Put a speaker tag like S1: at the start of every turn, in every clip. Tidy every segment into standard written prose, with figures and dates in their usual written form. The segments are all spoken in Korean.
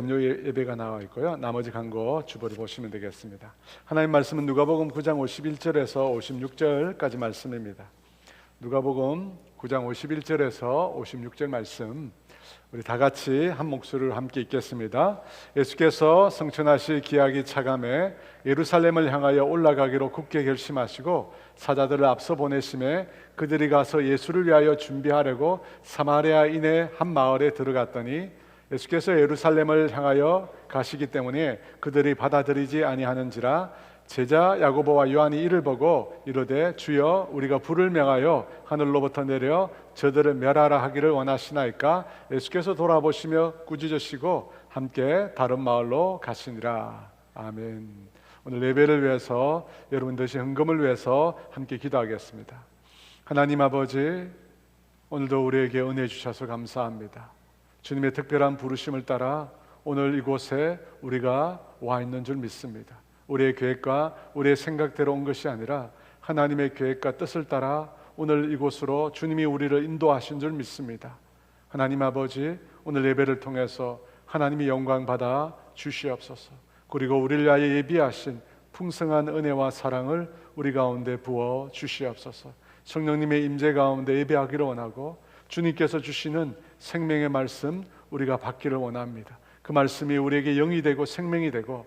S1: 금요 예배가 나와 있고요. 나머지 간거 주보를 보시면 되겠습니다. 하나님 말씀은 누가복음 9장 51절에서 56절까지 말씀입니다. 누가복음 9장 51절에서 56절 말씀, 우리 다 같이 한 목소리로 함께 읽겠습니다. 예수께서 성천하실 기약이 차감해 예루살렘을 향하여 올라가기로 굳게 결심하시고 사자들을 앞서 보내심에 그들이 가서 예수를 위하여 준비하려고 사마리아인의 한 마을에 들어갔더니 예수께서 예루살렘을 향하여 가시기 때문에 그들이 받아들이지 아니하는지라 제자 야고보와 요한이 이를 보고 이르되 주여 우리가 불을 명하여 하늘로부터 내려 저들을 멸하라 하기를 원하시나이까? 예수께서 돌아보시며 꾸짖으시고 함께 다른 마을로 가시니라. 아멘. 오늘 예배를 위해서 여러분 드신 헌금을 위해서 함께 기도하겠습니다. 하나님 아버지, 오늘도 우리에게 은혜 주셔서 감사합니다. 주님의 특별한 부르심을 따라 오늘 이곳에 우리가 와 있는 줄 믿습니다. 우리의 계획과 우리의 생각대로 온 것이 아니라 하나님의 계획과 뜻을 따라 오늘 이곳으로 주님이 우리를 인도하신 줄 믿습니다. 하나님 아버지, 오늘 예배를 통해서 하나님이 영광 받아 주시옵소서. 그리고 우리를 위하여 예비하신 풍성한 은혜와 사랑을 우리 가운데 부어 주시옵소서. 성령님의 임재 가운데 예배하기를 원하고 주님께서 주시는 생명의 말씀 우리가 받기를 원합니다. 그 말씀이 우리에게 영이 되고 생명이 되고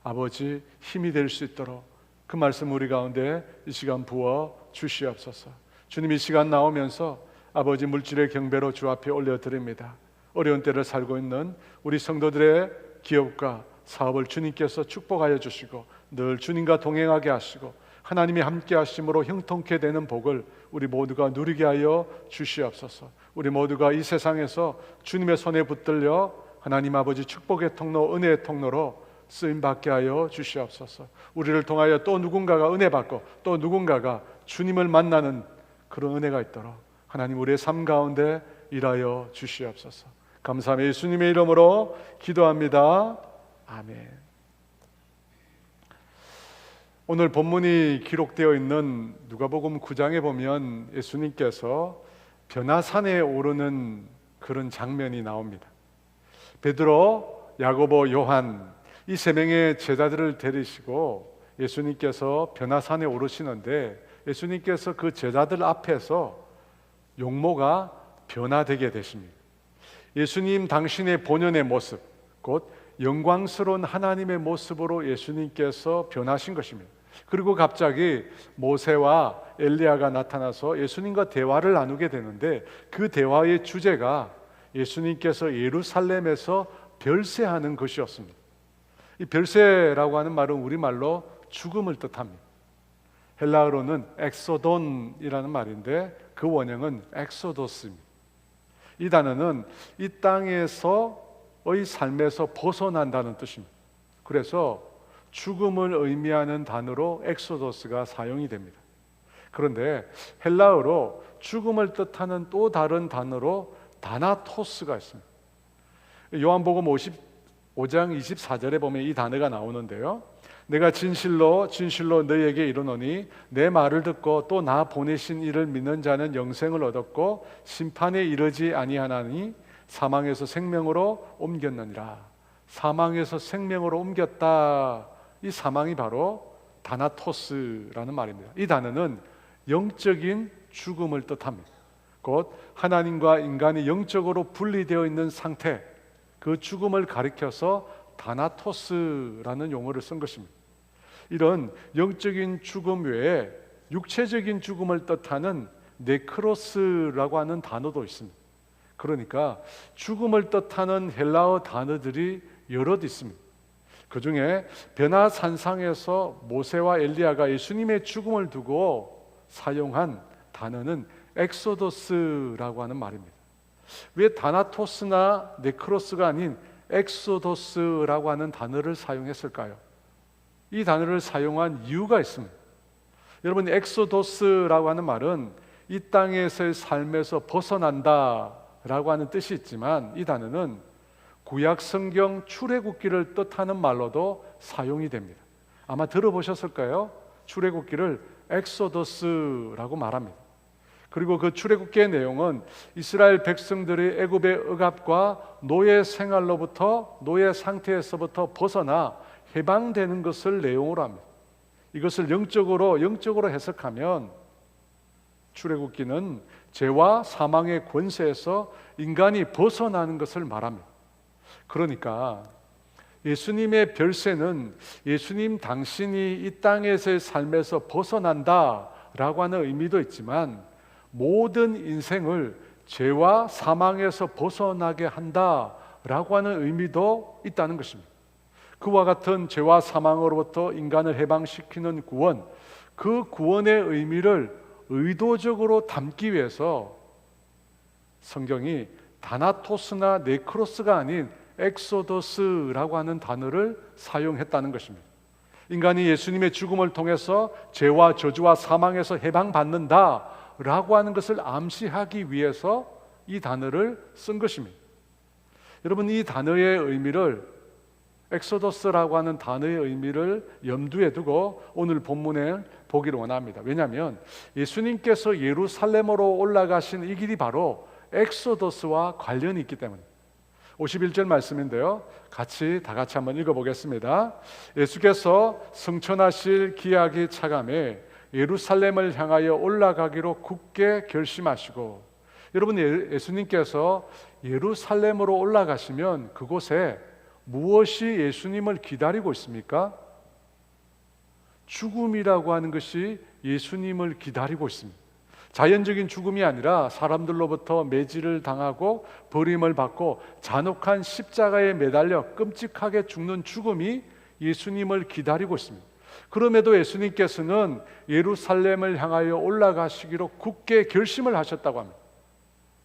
S1: 아버지 힘이 될 수 있도록 그 말씀 우리 가운데 이 시간 부어 주시옵소서. 주님, 이 시간 나오면서 아버지 물질의 경배로 주 앞에 올려드립니다. 어려운 때를 살고 있는 우리 성도들의 기업과 사업을 주님께서 축복하여 주시고 늘 주님과 동행하게 하시고 하나님이 함께 하심으로 형통케 되는 복을 우리 모두가 누리게 하여 주시옵소서. 우리 모두가 이 세상에서 주님의 손에 붙들려 하나님 아버지 축복의 통로, 은혜의 통로로 쓰임받게 하여 주시옵소서. 우리를 통하여 또 누군가가 은혜 받고 또 누군가가 주님을 만나는 그런 은혜가 있도록 하나님 우리의 삶 가운데 일하여 주시옵소서. 감사하며 예수님의 이름으로 기도합니다. 아멘. 오늘 본문이 기록되어 있는 누가복음 9장에 보면 예수님께서 변화산에 오르는 그런 장면이 나옵니다. 베드로, 야고보, 요한 이 세 명의 제자들을 데리시고 예수님께서 변화산에 오르시는데 예수님께서 그 제자들 앞에서 용모가 변화되게 되십니다. 예수님 당신의 본연의 모습, 곧 영광스러운 하나님의 모습으로 예수님께서 변하신 것입니다. 그리고 갑자기 모세와 엘리야가 나타나서 예수님과 대화를 나누게 되는데 그 대화의 주제가 예수님께서 예루살렘에서 별세하는 것이었습니다. 이 별세라고 하는 말은 우리말로 죽음을 뜻합니다. 헬라어로는 엑소돈이라는 말인데 그 원형은 엑소도스입니다. 이 단어는 이 땅에서의 삶에서 벗어난다는 뜻입니다. 그래서 죽음을 의미하는 단어로 엑소도스가 사용이 됩니다. 그런데 헬라어로 죽음을 뜻하는 또 다른 단어로 다나토스가 있습니다. 요한복음 55장 24절에 보면 이 단어가 나오는데요, 내가 진실로 너희에게 이르노니 내 말을 듣고 또 나 보내신 이를 믿는 자는 영생을 얻었고 심판에 이르지 아니하나니 사망에서 생명으로 옮겼느니라. 사망에서 생명으로 옮겼다. 이 사망이 바로 다나토스라는 말입니다. 이 단어는 영적인 죽음을 뜻합니다. 곧 하나님과 인간이 영적으로 분리되어 있는 상태, 그 죽음을 가리켜서 다나토스라는 용어를 쓴 것입니다. 이런 영적인 죽음 외에 육체적인 죽음을 뜻하는 네크로스라고 하는 단어도 있습니다. 그러니까 죽음을 뜻하는 헬라어 단어들이 여럿 있습니다. 그 중에 변화산상에서 모세와 엘리야가 예수님의 죽음을 두고 사용한 단어는 엑소도스라고 하는 말입니다. 왜 다나토스나 네크로스가 아닌 엑소도스라고 하는 단어를 사용했을까요? 이 단어를 사용한 이유가 있습니다. 여러분, 엑소도스라고 하는 말은 이 땅에서의 삶에서 벗어난다라고 하는 뜻이 있지만 이 단어는 구약 성경 출애굽기를 뜻하는 말로도 사용이 됩니다. 아마 들어보셨을까요? 출애굽기를 엑소더스라고 말합니다. 그리고 그 출애굽기의 내용은 이스라엘 백성들이 애굽의 억압과 노예 생활로부터, 노예 상태에서부터 벗어나 해방되는 것을 내용으로 합니다. 이것을 영적으로 해석하면 출애굽기는 죄와 사망의 권세에서 인간이 벗어나는 것을 말합니다. 그러니까 예수님의 별세는 예수님 당신이 이 땅에서의 삶에서 벗어난다라고 하는 의미도 있지만 모든 인생을 죄와 사망에서 벗어나게 한다라고 하는 의미도 있다는 것입니다. 그와 같은 죄와 사망으로부터 인간을 해방시키는 구원, 그 구원의 의미를 의도적으로 담기 위해서 성경이 다나토스나 네크로스가 아닌 엑소더스라고 하는 단어를 사용했다는 것입니다. 인간이 예수님의 죽음을 통해서 죄와 저주와 사망에서 해방받는다라고 하는 것을 암시하기 위해서 이 단어를 쓴 것입니다. 여러분, 이 단어의 의미를, 엑소더스라고 하는 단어의 의미를 염두에 두고 오늘 본문에 보기를 원합니다. 왜냐하면 예수님께서 예루살렘으로 올라가신 이 길이 바로 엑소더스와 관련이 있기 때문입니다. 51절 말씀인데요, 다 같이 한번 읽어보겠습니다. 예수께서 승천하실 기약이 차감해 예루살렘을 향하여 올라가기로 굳게 결심하시고, 여러분, 예수님께서 예루살렘으로 올라가시면 그곳에 무엇이 예수님을 기다리고 있습니까? 죽음이라고 하는 것이 예수님을 기다리고 있습니다. 자연적인 죽음이 아니라 사람들로부터 매질을 당하고 버림을 받고 잔혹한 십자가에 매달려 끔찍하게 죽는 죽음이 예수님을 기다리고 있습니다. 그럼에도 예수님께서는 예루살렘을 향하여 올라가시기로 굳게 결심을 하셨다고 합니다.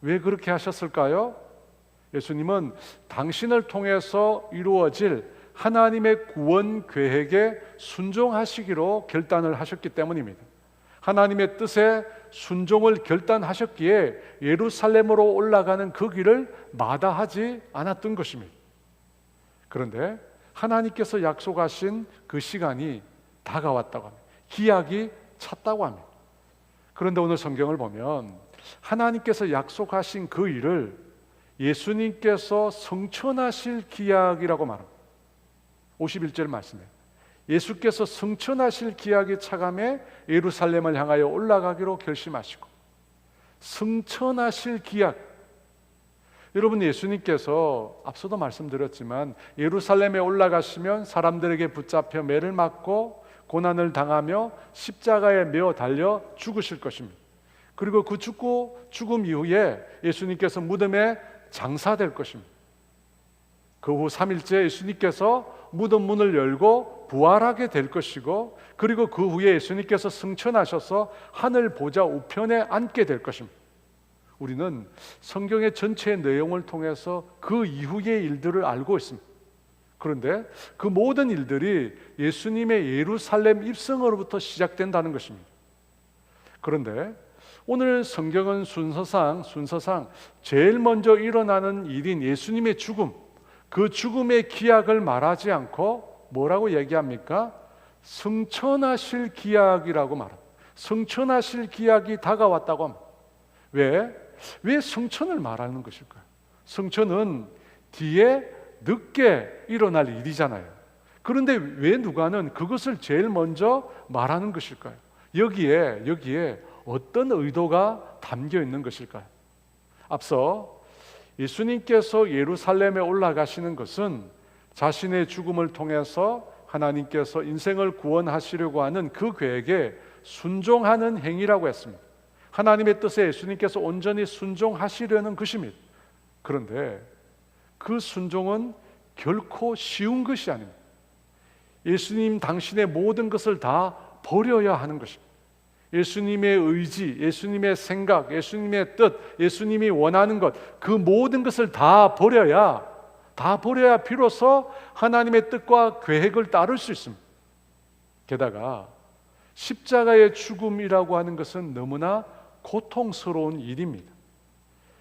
S1: 왜 그렇게 하셨을까요? 예수님은 당신을 통해서 이루어질 하나님의 구원 계획에 순종하시기로 결단을 하셨기 때문입니다. 하나님의 뜻에 순종을 결단하셨기에 예루살렘으로 올라가는 그 길을 마다하지 않았던 것입니다. 그런데 하나님께서 약속하신 그 시간이 다가왔다고 합니다. 기약이 찼다고 합니다. 그런데 오늘 성경을 보면 하나님께서 약속하신 그 일을 예수님께서 성천하실 기약이라고 말합니다. 51절 말씀에 예수께서 성천하실 기약이 차감해 예루살렘을 향하여 올라가기로 결심하시고, 성천하실 기약. 여러분, 예수님께서 앞서도 말씀드렸지만 예루살렘에 올라가시면 사람들에게 붙잡혀 매를 맞고 고난을 당하며 십자가에 매어 달려 죽으실 것입니다. 그리고 그 죽음 이후에 예수님께서 무덤에 장사될 것입니다. 그 후 3일째 예수님께서 무덤 문을 열고 부활하게 될 것이고, 그리고 그 후에 예수님께서 승천하셔서 하늘 보좌 우편에 앉게 될 것입니다. 우리는 성경의 전체 내용을 통해서 그 이후의 일들을 알고 있습니다. 그런데 그 모든 일들이 예수님의 예루살렘 입성으로부터 시작된다는 것입니다. 그런데 오늘 성경은 순서상 제일 먼저 일어나는 일인 예수님의 죽음, 그 죽음의 기약을 말하지 않고 뭐라고 얘기합니까? 승천하실 기약이라고 말합니다. 승천하실 기약이 다가왔다고 합니다. 왜 승천을 말하는 것일까요? 승천은 뒤에 늦게 일어날 일이잖아요. 그런데 왜 누가는 그것을 제일 먼저 말하는 것일까요? 여기에 어떤 의도가 담겨 있는 것일까요? 앞서 예수님께서 예루살렘에 올라가시는 것은 자신의 죽음을 통해서 하나님께서 인생을 구원하시려고 하는 그 계획에 순종하는 행위라고 했습니다. 하나님의 뜻에 예수님께서 온전히 순종하시려는 것입니다. 그런데 그 순종은 결코 쉬운 것이 아닙니다. 예수님 당신의 모든 것을 다 버려야 하는 것입니다. 예수님의 의지, 예수님의 생각, 예수님의 뜻, 예수님이 원하는 것, 그 모든 것을 다 버려야 비로소 하나님의 뜻과 계획을 따를 수 있습니다. 게다가 십자가의 죽음이라고 하는 것은 너무나 고통스러운 일입니다.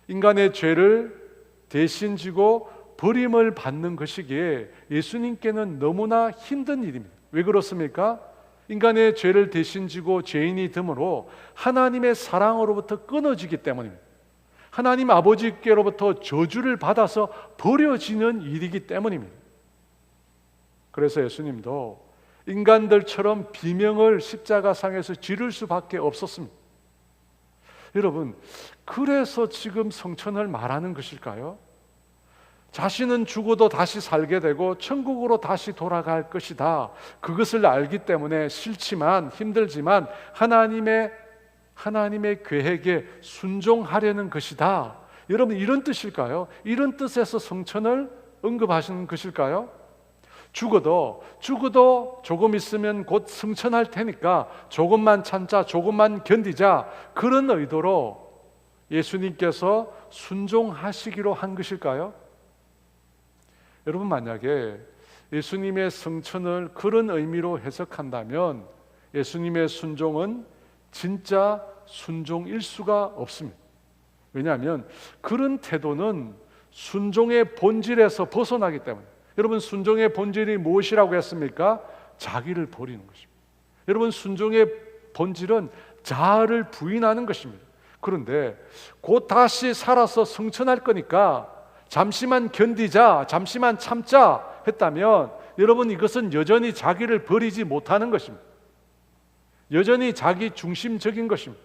S1: 인간의 죄를 대신 지고 버림을 받는 것이기에 예수님께는 너무나 힘든 일입니다. 왜 그렇습니까? 인간의 죄를 대신 지고 죄인이 됨으로 하나님의 사랑으로부터 끊어지기 때문입니다. 하나님 아버지께로부터 저주를 받아서 버려지는 일이기 때문입니다. 그래서 예수님도 인간들처럼 비명을 십자가상에서 지를 수밖에 없었습니다. 여러분, 그래서 지금 성천을 말하는 것일까요? 자신은 죽어도 다시 살게 되고 천국으로 다시 돌아갈 것이다. 그것을 알기 때문에 싫지만 힘들지만 하나님의 계획에 순종하려는 것이다. 여러분, 이런 뜻일까요? 이런 뜻에서 성천을 언급하시는 것일까요? 죽어도 조금 있으면 곧 승천할 테니까 조금만 참자, 조금만 견디자, 그런 의도로 예수님께서 순종하시기로 한 것일까요? 여러분, 만약에 예수님의 승천을 그런 의미로 해석한다면 예수님의 순종은 진짜 순종일 수가 없습니다. 왜냐하면 그런 태도는 순종의 본질에서 벗어나기 때문에. 여러분, 순종의 본질이 무엇이라고 했습니까? 자기를 버리는 것입니다. 여러분, 순종의 본질은 자아를 부인하는 것입니다. 그런데 곧 다시 살아서 승천할 거니까 잠시만 견디자, 잠시만 참자 했다면 여러분, 이것은 여전히 자기를 버리지 못하는 것입니다. 여전히 자기 중심적인 것입니다.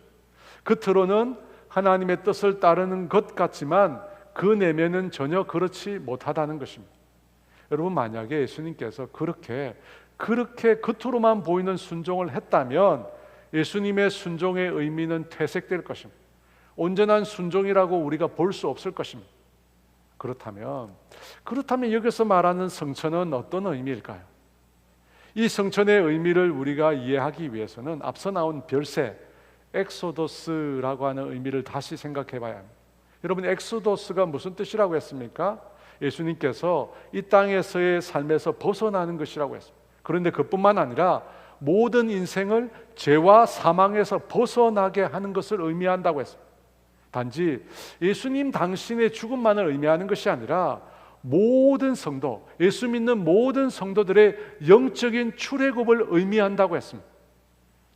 S1: 겉으로는 하나님의 뜻을 따르는 것 같지만 그 내면은 전혀 그렇지 못하다는 것입니다. 여러분, 만약에 예수님께서 그렇게 겉으로만 보이는 순종을 했다면 예수님의 순종의 의미는 퇴색될 것입니다. 온전한 순종이라고 우리가 볼 수 없을 것입니다. 그렇다면 여기서 말하는 성천은 어떤 의미일까요? 이 성천의 의미를 우리가 이해하기 위해서는 앞서 나온 별세, 엑소도스라고 하는 의미를 다시 생각해 봐야 합니다. 여러분, 엑소도스가 무슨 뜻이라고 했습니까? 예수님께서 이 땅에서의 삶에서 벗어나는 것이라고 했습니다. 그런데 그뿐만 아니라 모든 인생을 죄와 사망에서 벗어나게 하는 것을 의미한다고 했습니다. 단지 예수님 당신의 죽음만을 의미하는 것이 아니라 모든 성도, 예수 믿는 모든 성도들의 영적인 출애굽을 의미한다고 했습니다.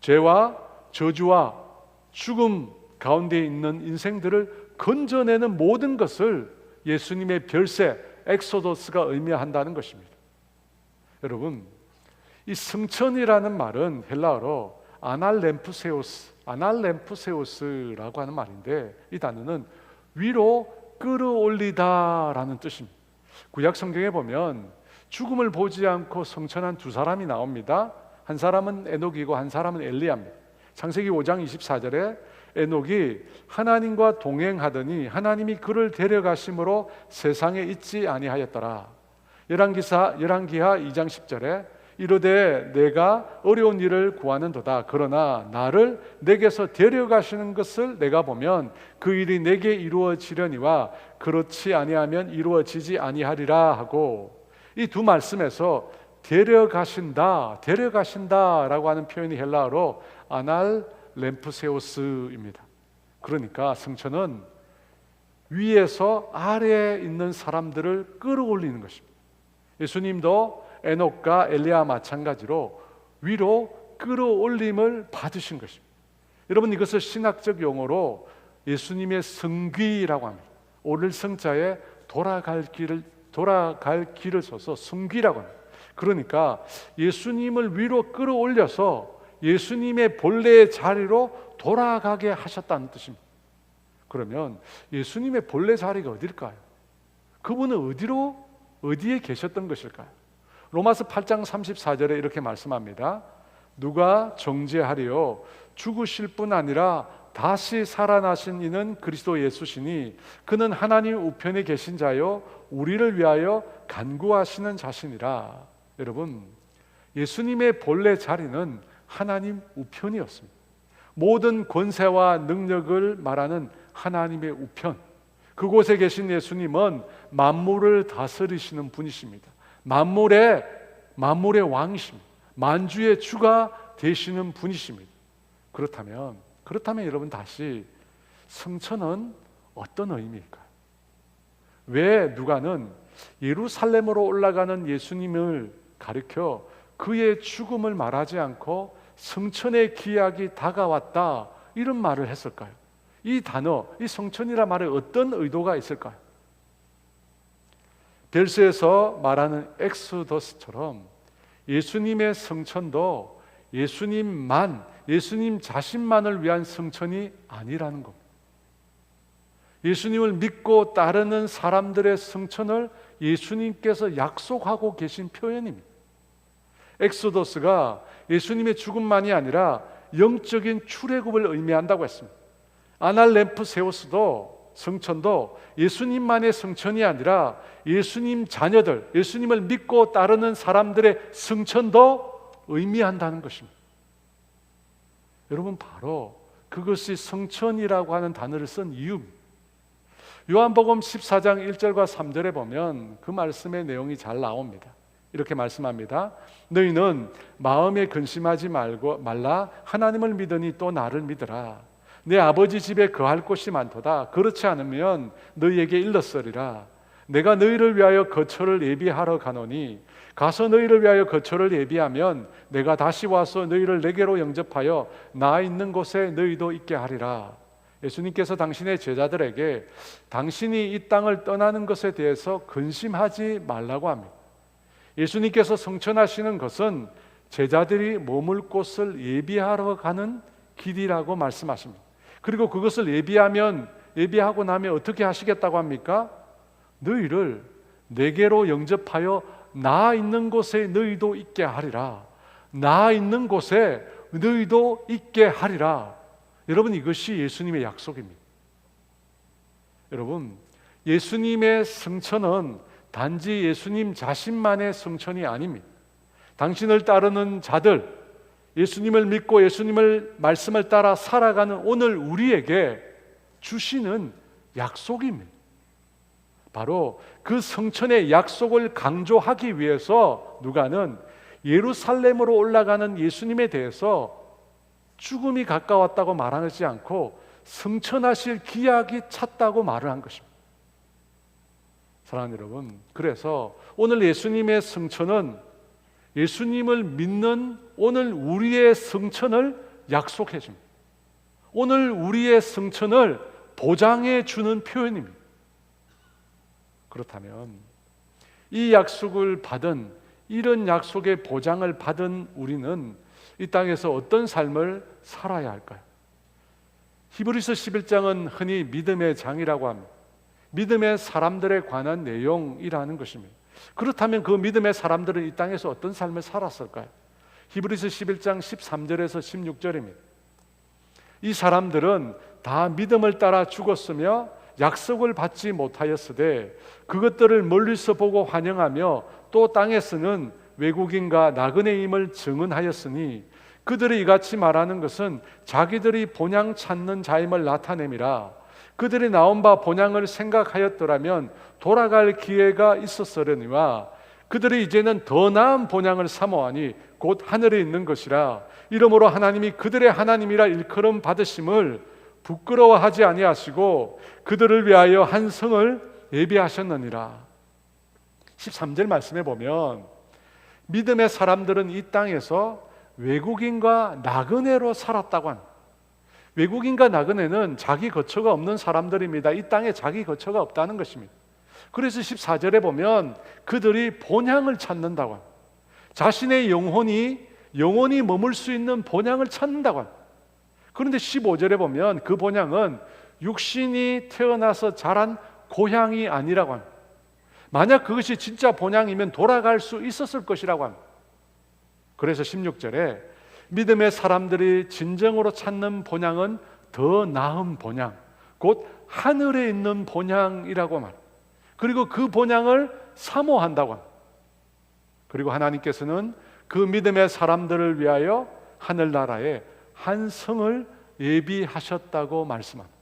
S1: 죄와 저주와 죽음 가운데 있는 인생들을 건져내는 모든 것을 예수님의 별세, 엑소도스가 의미한다는 것입니다. 여러분, 이 승천이라는 말은 헬라어로 아날렘푸세우스라고 하는 말인데, 이 단어는 위로 끌어올리다라는 뜻입니다. 구약 성경에 보면 죽음을 보지 않고 승천한 두 사람이 나옵니다. 한 사람은 에녹이고 한 사람은 엘리야입니다. 창세기 5장 24절에 에녹이 하나님과 동행하더니 하나님이 그를 데려가심으로 세상에 있지 아니하였더라. 열왕기하 2장 10절에 이르되 내가 어려운 일을 구하는도다. 그러나 나를 내게서 데려가시는 것을 내가 보면 그 일이 내게 이루어지려니와 그렇지 아니하면 이루어지지 아니하리라 하고, 이 두 말씀에서 데려가신다라고 하는 표현이 헬라어로 아날렘푸세우스입니다. 그러니까 승천은 위에서 아래에 있는 사람들을 끌어올리는 것입니다. 예수님도 에녹과 엘리야 마찬가지로 위로 끌어올림을 받으신 것입니다. 여러분, 이것을 신학적 용어로 예수님의 승귀라고 합니다. 오를 승자에 돌아갈 길을 써서 승귀라고 합니다. 그러니까 예수님을 위로 끌어올려서 예수님의 본래의 자리로 돌아가게 하셨다는 뜻입니다. 그러면 예수님의 본래 자리가 어딜까요? 그분은 어디에 계셨던 것일까요? 로마서 8장 34절에 이렇게 말씀합니다. 누가 정죄하리요? 죽으실 뿐 아니라 다시 살아나신 이는 그리스도 예수시니 그는 하나님 우편에 계신 자요 우리를 위하여 간구하시는 자신이라. 여러분, 예수님의 본래 자리는 하나님 우편이었습니다. 모든 권세와 능력을 말하는 하나님의 우편, 그곳에 계신 예수님은 만물을 다스리시는 분이십니다. 만물의 왕이십니다. 만주의 주가 되시는 분이십니다. 그렇다면 여러분, 다시 승천은 어떤 의미일까요? 왜 누가는 예루살렘으로 올라가는 예수님을 가리켜 그의 죽음을 말하지 않고 성천의 기약이 다가왔다 이런 말을 했을까요? 이 단어, 이 성천이란 말에 어떤 의도가 있을까요? 벨스에서 말하는 엑소더스처럼 예수님의 성천도 예수님 자신만을 위한 성천이 아니라는 겁니다. 예수님을 믿고 따르는 사람들의 성천을 예수님께서 약속하고 계신 표현입니다. 엑소더스가 예수님의 죽음만이 아니라 영적인 출애굽을 의미한다고 했습니다. 아날렘프세우스도 성천도 예수님만의 성천이 아니라 예수님 자녀들, 예수님을 믿고 따르는 사람들의 성천도 의미한다는 것입니다. 여러분, 바로 그것이 성천이라고 하는 단어를 쓴 이유입니다. 요한복음 14장 1절과 3절에 보면 그 말씀의 내용이 잘 나옵니다. 이렇게 말씀합니다. 너희는 마음에 근심하지 말라. 하나님을 믿으니 또 나를 믿으라. 내 아버지 집에 거할 곳이 많도다. 그렇지 않으면 너희에게 일렀으리라. 내가 너희를 위하여 거처를 예비하러 가노니 가서 너희를 위하여 거처를 예비하면 내가 다시 와서 너희를 내게로 영접하여 나 있는 곳에 너희도 있게 하리라. 예수님께서 당신의 제자들에게 당신이 이 땅을 떠나는 것에 대해서 근심하지 말라고 합니다. 예수님께서 성천하시는 것은 제자들이 머물 곳을 예비하러 가는 길이라고 말씀하십니다. 그리고 그것을 예비하고 나면 어떻게 하시겠다고 합니까? 너희를 내게로 영접하여 나 있는 곳에 너희도 있게 하리라. 나 있는 곳에 너희도 있게 하리라. 여러분, 이것이 예수님의 약속입니다. 여러분, 예수님의 성천은 단지 예수님 자신만의 성천이 아닙니다. 당신을 따르는 자들, 예수님을 믿고 예수님을 말씀을 따라 살아가는 오늘 우리에게 주시는 약속입니다. 바로 그 성천의 약속을 강조하기 위해서 누가는 예루살렘으로 올라가는 예수님에 대해서 죽음이 가까웠다고 말하지 않고 성천하실 기약이 찼다고 말을 한 것입니다. 사랑하는 여러분, 그래서 오늘 예수님의 성천은 예수님을 믿는 오늘 우리의 성천을 약속해 줍니다. 오늘 우리의 성천을 보장해 주는 표현입니다. 그렇다면 이 약속을 받은, 이런 약속의 보장을 받은 우리는 이 땅에서 어떤 삶을 살아야 할까요? 히브리서 11장은 흔히 믿음의 장이라고 합니다. 믿음의 사람들에 관한 내용이라는 것입니다. 그렇다면 그 믿음의 사람들은 이 땅에서 어떤 삶을 살았을까요? 히브리서 11장 13절에서 16절입니다. 이 사람들은 다 믿음을 따라 죽었으며 약속을 받지 못하였으되 그것들을 멀리서 보고 환영하며 또 땅에서는 외국인과 나그네임을 증언하였으니 그들이 이같이 말하는 것은 자기들이 본향 찾는 자임을 나타냄이라. 그들이 나온 바 본향을 생각하였더라면 돌아갈 기회가 있었으려니와 그들이 이제는 더 나은 본향을 사모하니 곧 하늘에 있는 것이라. 이러므로 하나님이 그들의 하나님이라 일컬음 받으심을 부끄러워하지 아니하시고 그들을 위하여 한 성을 예비하셨느니라. 13절 말씀에 보면 믿음의 사람들은 이 땅에서 외국인과 나그네로 살았다고 합니다. 외국인과 나그네는 자기 거처가 없는 사람들입니다. 이 땅에 자기 거처가 없다는 것입니다. 그래서 14절에 보면 그들이 본향을 찾는다고 합니다. 자신의 영혼이 머물 수 있는 본향을 찾는다고 합니다. 그런데 15절에 보면 그 본향은 육신이 태어나서 자란 고향이 아니라고 합니다. 만약 그것이 진짜 본향이면 돌아갈 수 있었을 것이라고 합니다. 그래서 16절에 믿음의 사람들이 진정으로 찾는 본향은 더 나은 본향, 곧 하늘에 있는 본향이라고 말합니다. 그리고 그 본향을 사모한다고 합니다. 그리고 하나님께서는 그 믿음의 사람들을 위하여 하늘나라에 한 성을 예비하셨다고 말씀합니다.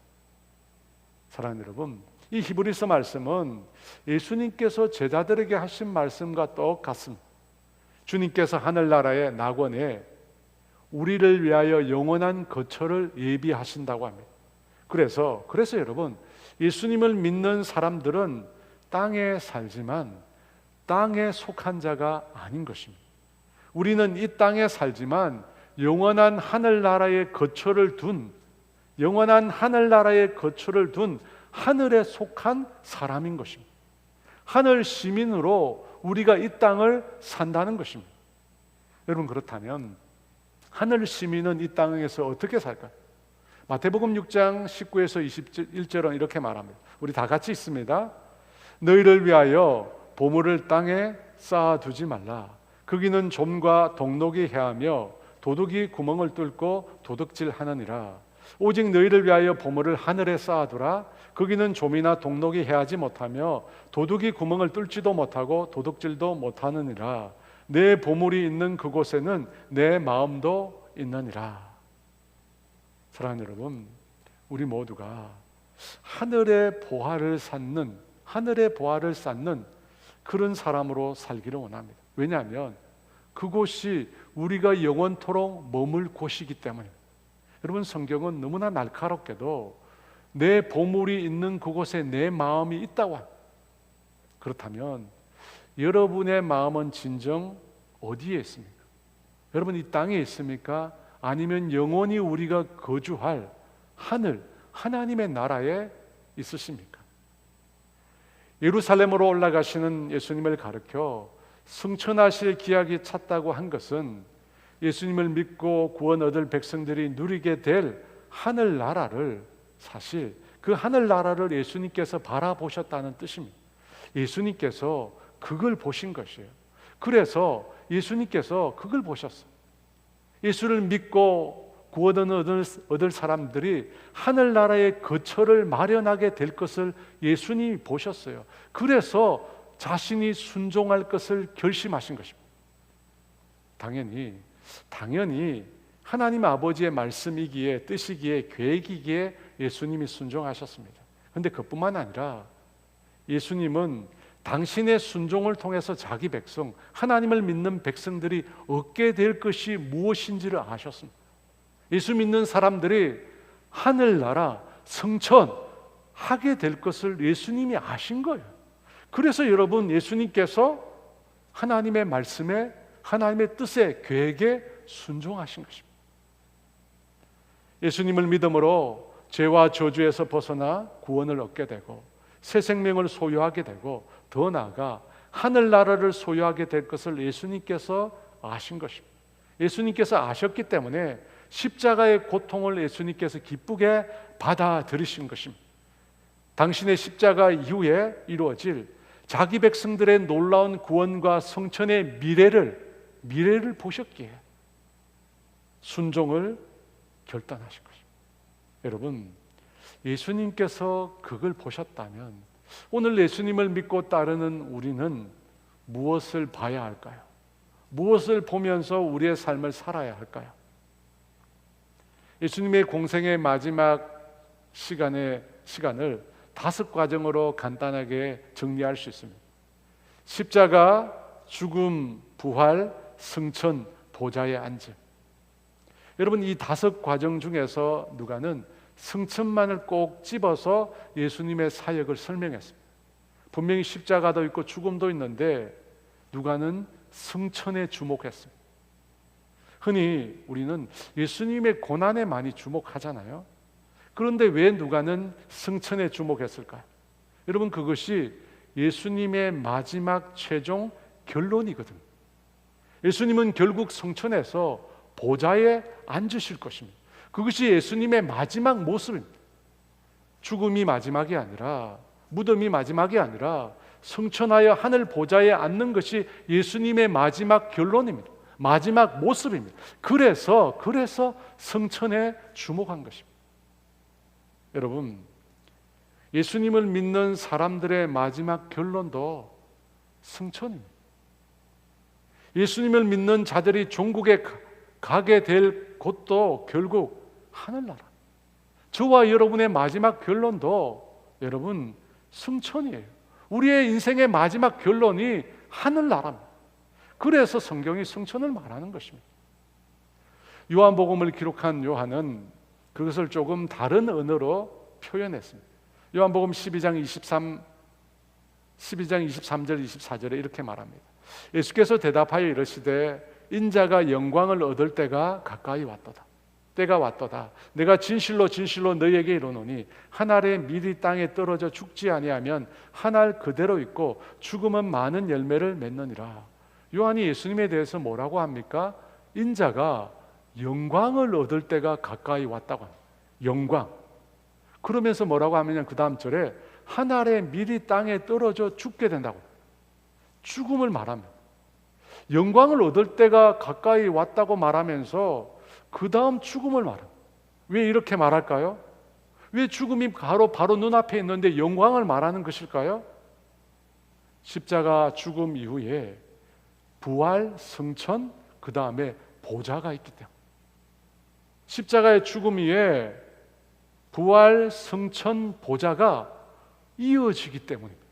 S1: 사랑하는 여러분, 이 히브리서 말씀은 예수님께서 제자들에게 하신 말씀과 똑같습니다. 주님께서 하늘나라의 낙원에 우리를 위하여 영원한 거처를 예비하신다고 합니다. 그래서 여러분, 예수님을 믿는 사람들은 땅에 살지만 땅에 속한 자가 아닌 것입니다. 우리는 이 땅에 살지만 영원한 하늘나라의 거처를 둔 하늘에 속한 사람인 것입니다. 하늘 시민으로 우리가 이 땅을 산다는 것입니다. 여러분, 그렇다면 하늘 시민은 이 땅에서 어떻게 살까요? 마태복음 6장 19에서 21절은 이렇게 말합니다. 우리 다 같이 있습니다. 너희를 위하여 보물을 땅에 쌓아두지 말라. 거기는 좀과 동록이 해하며 도둑이 구멍을 뚫고 도둑질하느니라. 오직 너희를 위하여 보물을 하늘에 쌓아두라. 거기는 좀이나 동록이 해하지 못하며 도둑이 구멍을 뚫지도 못하고 도둑질도 못하느니라. 내 보물이 있는 그곳에는 내 마음도 있느니라. 사랑하는 여러분, 우리 모두가 하늘의 보화를 쌓는 그런 사람으로 살기를 원합니다. 왜냐하면 그곳이 우리가 영원토록 머물 곳이기 때문입니다. 여러분, 성경은 너무나 날카롭게도 내 보물이 있는 그곳에 내 마음이 있다고 합니다. 그렇다면 여러분의 마음은 진정 어디에 있습니까? 여러분, 이 땅에 있습니까? 아니면 영원히 우리가 거주할 하늘, 하나님의 나라에 있으십니까? 예루살렘으로 올라가시는 예수님을 가르쳐 승천하실 기약이 찼다고 한 것은 예수님을 믿고 구원 얻을 백성들이 누리게 될 하늘나라를, 사실 그 하늘나라를 예수님께서 바라보셨다는 뜻입니다. 예수님께서 그걸 보신 것이에요. 그래서 예수님께서 그걸 보셨어요. 예수를 믿고 구원을 얻을 사람들이 하늘나라의 거처를 마련하게 될 것을 예수님이 보셨어요. 그래서 자신이 순종할 것을 결심하신 것입니다. 당연히 하나님 아버지의 말씀이기에, 뜻이기에, 계획이기에 예수님이 순종하셨습니다. 그런데 그뿐만 아니라 예수님은 당신의 순종을 통해서 자기 백성, 하나님을 믿는 백성들이 얻게 될 것이 무엇인지를 아셨습니다. 예수 믿는 사람들이 하늘나라, 승천하게 될 것을 예수님이 아신 거예요. 그래서 여러분, 예수님께서 하나님의 말씀에, 하나님의 뜻에, 계획에 순종하신 것입니다. 예수님을 믿음으로 죄와 저주에서 벗어나 구원을 얻게 되고 새 생명을 소유하게 되고 더 나아가 하늘나라를 소유하게 될 것을 예수님께서 아신 것입니다. 예수님께서 아셨기 때문에 십자가의 고통을 예수님께서 기쁘게 받아들이신 것입니다. 당신의 십자가 이후에 이루어질 자기 백성들의 놀라운 구원과 성천의 미래를 보셨기에 순종을 결단하신 것입니다. 여러분, 예수님께서 그걸 보셨다면 오늘 예수님을 믿고 따르는 우리는 무엇을 봐야 할까요? 무엇을 보면서 우리의 삶을 살아야 할까요? 예수님의 공생의 마지막 시간을 5과정으로 간단하게 정리할 수 있습니다. 십자가, 죽음, 부활, 승천, 보좌에 앉음. 여러분, 이 5과정 중에서 누가는 승천만을 꼭 집어서 예수님의 사역을 설명했습니다. 분명히 십자가도 있고 죽음도 있는데 누가는 승천에 주목했습니다. 흔히 우리는 예수님의 고난에 많이 주목하잖아요. 그런데 왜 누가는 승천에 주목했을까요? 여러분, 그것이 예수님의 마지막 최종 결론이거든요. 예수님은 결국 승천에서 보좌에 앉으실 것입니다. 그것이 예수님의 마지막 모습입니다. 죽음이 마지막이 아니라, 무덤이 마지막이 아니라 승천하여 하늘 보좌에 앉는 것이 예수님의 마지막 결론입니다. 마지막 모습입니다. 그래서 승천에 주목한 것입니다. 여러분, 예수님을 믿는 사람들의 마지막 결론도 승천입니다. 예수님을 믿는 자들이 종국에 가게 될 곳도 결국 하늘나라. 저와 여러분의 마지막 결론도 여러분 승천이에요. 우리의 인생의 마지막 결론이 하늘나라입니다. 그래서 성경이 승천을 말하는 것입니다. 요한복음을 기록한 요한은 그것을 조금 다른 언어로 표현했습니다. 요한복음 12장 23절 24절에 이렇게 말합니다. 예수께서 대답하여 이르시되 인자가 영광을 얻을 때가 가까이 왔도다. 때가 왔도다. 내가 진실로 진실로 너희에게 이르노니 한 알의 밀이 땅에 떨어져 죽지 아니하면 한 알 그대로 있고 죽으면 많은 열매를 맺느니라. 요한이 예수님에 대해서 뭐라고 합니까? 인자가 영광을 얻을 때가 가까이 왔다고 합니다. 영광. 그러면서 뭐라고 하면 그 다음 절에 한 알의 밀이 땅에 떨어져 죽게 된다고. 죽음을 말합니다. 영광을 얻을 때가 가까이 왔다고 말하면서 그 다음 죽음을 말합니다. 왜 이렇게 말할까요? 왜 죽음이 바로 눈앞에 있는데 영광을 말하는 것일까요? 십자가 죽음 이후에 부활, 승천, 그 다음에 보좌가 있기 때문에, 십자가의 죽음 이후에 부활, 승천, 보좌가 이어지기 때문입니다.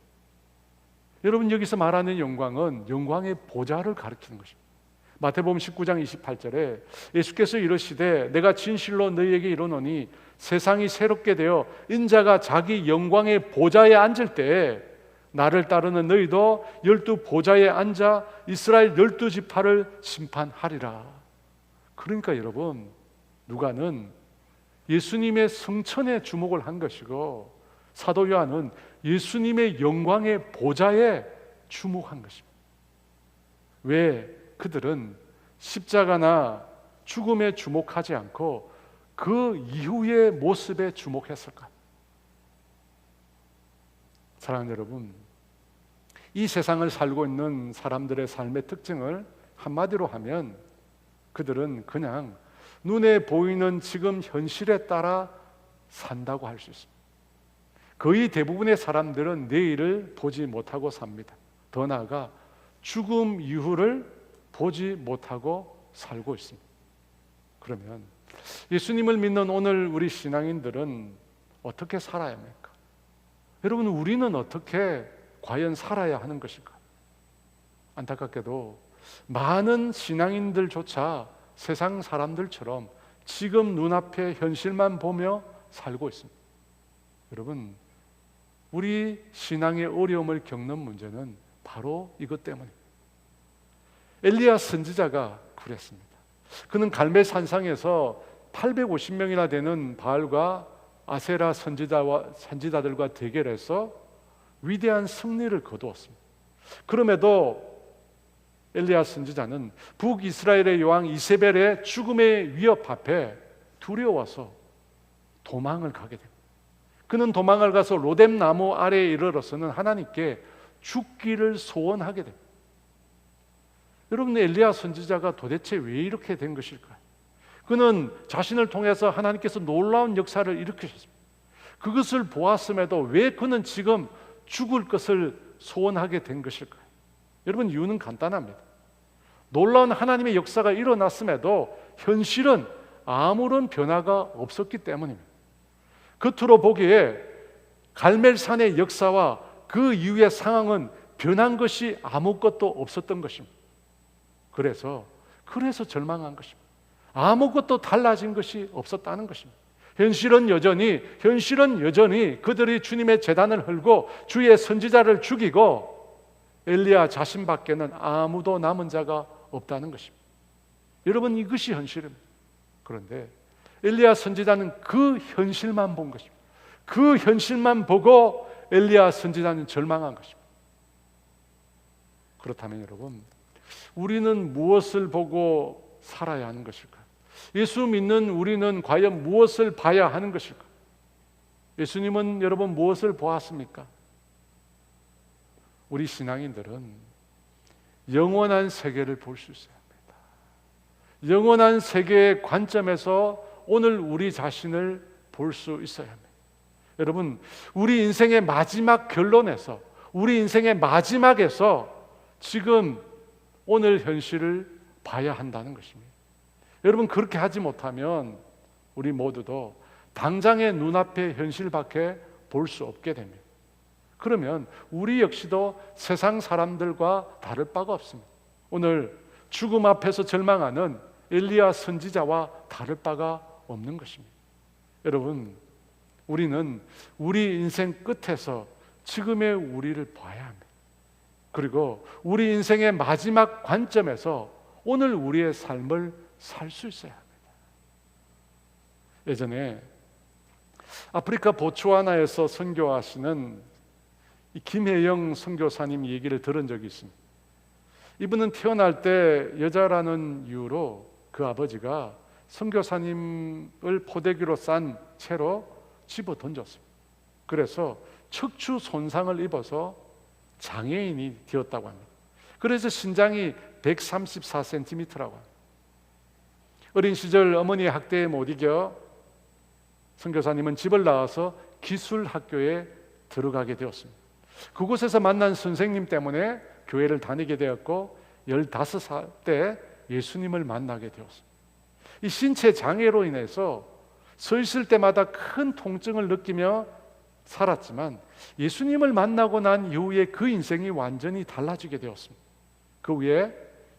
S1: 여러분, 여기서 말하는 영광은 영광의 보좌를 가리키는 것입니다. 마태복음 19장 28절에 예수께서 이르시되 내가 진실로 너희에게 이르노니 세상이 새롭게 되어 인자가 자기 영광의 보좌에 앉을 때에 나를 따르는 너희도 12 보좌에 앉아 이스라엘 12지파를 심판하리라. 그러니까 여러분, 누가는 예수님의 승천에 주목을 한 것이고 사도 요한은 예수님의 영광의 보좌에 주목한 것입니다. 왜 그들은 십자가나 죽음에 주목하지 않고 그 이후의 모습에 주목했을까? 사랑하는 여러분, 이 세상을 살고 있는 사람들의 삶의 특징을 한마디로 하면 그들은 그냥 눈에 보이는 지금 현실에 따라 산다고 할 수 있습니다. 거의 대부분의 사람들은 내일을 보지 못하고 삽니다. 더 나아가 죽음 이후를 보지 못하고 살고 있습니다. 그러면 예수님을 믿는 오늘 우리 신앙인들은 어떻게 살아야 합니까? 여러분, 우리는 어떻게 과연 살아야 하는 것일까? 안타깝게도 많은 신앙인들조차 세상 사람들처럼 지금 눈앞의 현실만 보며 살고 있습니다. 여러분, 우리 신앙의 어려움을 겪는 문제는 바로 이것 때문입니다. 엘리야 선지자가 그랬습니다. 그는 갈멜 산상에서 850명이나 되는 바알과 아세라 선지자들과 대결해서 위대한 승리를 거두었습니다. 그럼에도 엘리야 선지자는 북이스라엘의 왕 이세벨의 죽음의 위협 앞에 두려워서 도망을 가게 됩니다. 그는 도망을 가서 로뎀 나무 아래에 이르러서는 하나님께 죽기를 소원하게 됩니다. 여러분, 엘리야 선지자가 도대체 왜 이렇게 된 것일까요? 그는 자신을 통해서 하나님께서 놀라운 역사를 일으키셨습니다. 그것을 보았음에도 왜 그는 지금 죽을 것을 소원하게 된 것일까요? 여러분, 이유는 간단합니다. 놀라운 하나님의 역사가 일어났음에도 현실은 아무런 변화가 없었기 때문입니다. 겉으로 보기에 갈멜산의 역사와 그 이후의 상황은 변한 것이 아무것도 없었던 것입니다. 그래서 절망한 것입니다. 아무것도 달라진 것이 없었다는 것입니다. 현실은 여전히 그들이 주님의 제단을 헐고 주의 선지자를 죽이고 엘리야 자신밖에는 아무도 남은 자가 없다는 것입니다. 여러분, 이것이 현실입니다. 그런데 엘리야 선지자는 그 현실만 본 것입니다. 그 현실만 보고 엘리야 선지자는 절망한 것입니다. 그렇다면 여러분, 우리는 무엇을 보고 살아야 하는 것일까요? 예수 믿는 우리는 과연 무엇을 봐야 하는 것일까요? 예수님은 여러분 무엇을 보았습니까? 우리 신앙인들은 영원한 세계를 볼 수 있어야 합니다. 영원한 세계의 관점에서 오늘 우리 자신을 볼 수 있어야 합니다. 여러분, 우리 인생의 마지막 결론에서, 우리 인생의 마지막에서 지금 오늘 현실을 봐야 한다는 것입니다. 여러분, 그렇게 하지 못하면 우리 모두도 당장의 눈앞의 현실밖에 볼 수 없게 됩니다. 그러면 우리 역시도 세상 사람들과 다를 바가 없습니다. 오늘 죽음 앞에서 절망하는 엘리야 선지자와 다를 바가 없는 것입니다. 여러분, 우리는 우리 인생 끝에서 지금의 우리를 봐야 합니다. 그리고 우리 인생의 마지막 관점에서 오늘 우리의 삶을 살 수 있어야 합니다. 예전에 아프리카 보츠와나에서 선교하시는 이 김혜영 선교사님 얘기를 들은 적이 있습니다. 이분은 태어날 때 여자라는 이유로 그 아버지가 선교사님을 포대기로 싼 채로 집어 던졌습니다. 그래서 척추 손상을 입어서 장애인이 되었다고 합니다. 그래서 신장이 134cm라고 합니다. 어린 시절 어머니의 학대에 못 이겨 선교사님은 집을 나와서 기술학교에 들어가게 되었습니다. 그곳에서 만난 선생님 때문에 교회를 다니게 되었고 15살 때 예수님을 만나게 되었습니다. 이 신체 장애로 인해서 서 있을 때마다 큰 통증을 느끼며 살았지만 예수님을 만나고 난 이후에 그 인생이 완전히 달라지게 되었습니다. 그 후에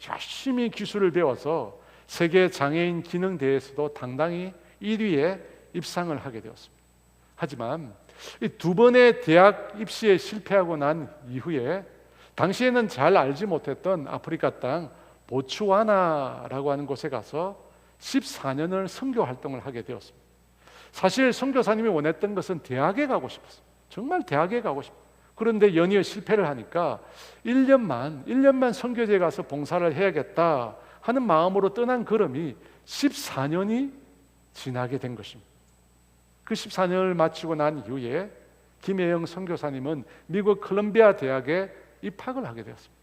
S1: 열심히 기술을 배워서 세계 장애인 기능 대회에서도 당당히 1위에 입상을 하게 되었습니다. 하지만 이 두 번의 대학 입시에 실패하고 난 이후에 당시에는 잘 알지 못했던 아프리카 땅 보츠와나라고 하는 곳에 가서 14년을 선교 활동을 하게 되었습니다. 사실 선교사님이 원했던 것은 대학에 가고 싶었어요. 정말 대학에 가고 싶어요. 그런데 연이어 실패를 하니까 1년만 선교지에 가서 봉사를 해야겠다 하는 마음으로 떠난 걸음이 14년이 지나게 된 것입니다. 그 14년을 마치고 난 이후에 김혜영 선교사님은 미국 컬럼비아 대학에 입학을 하게 되었습니다.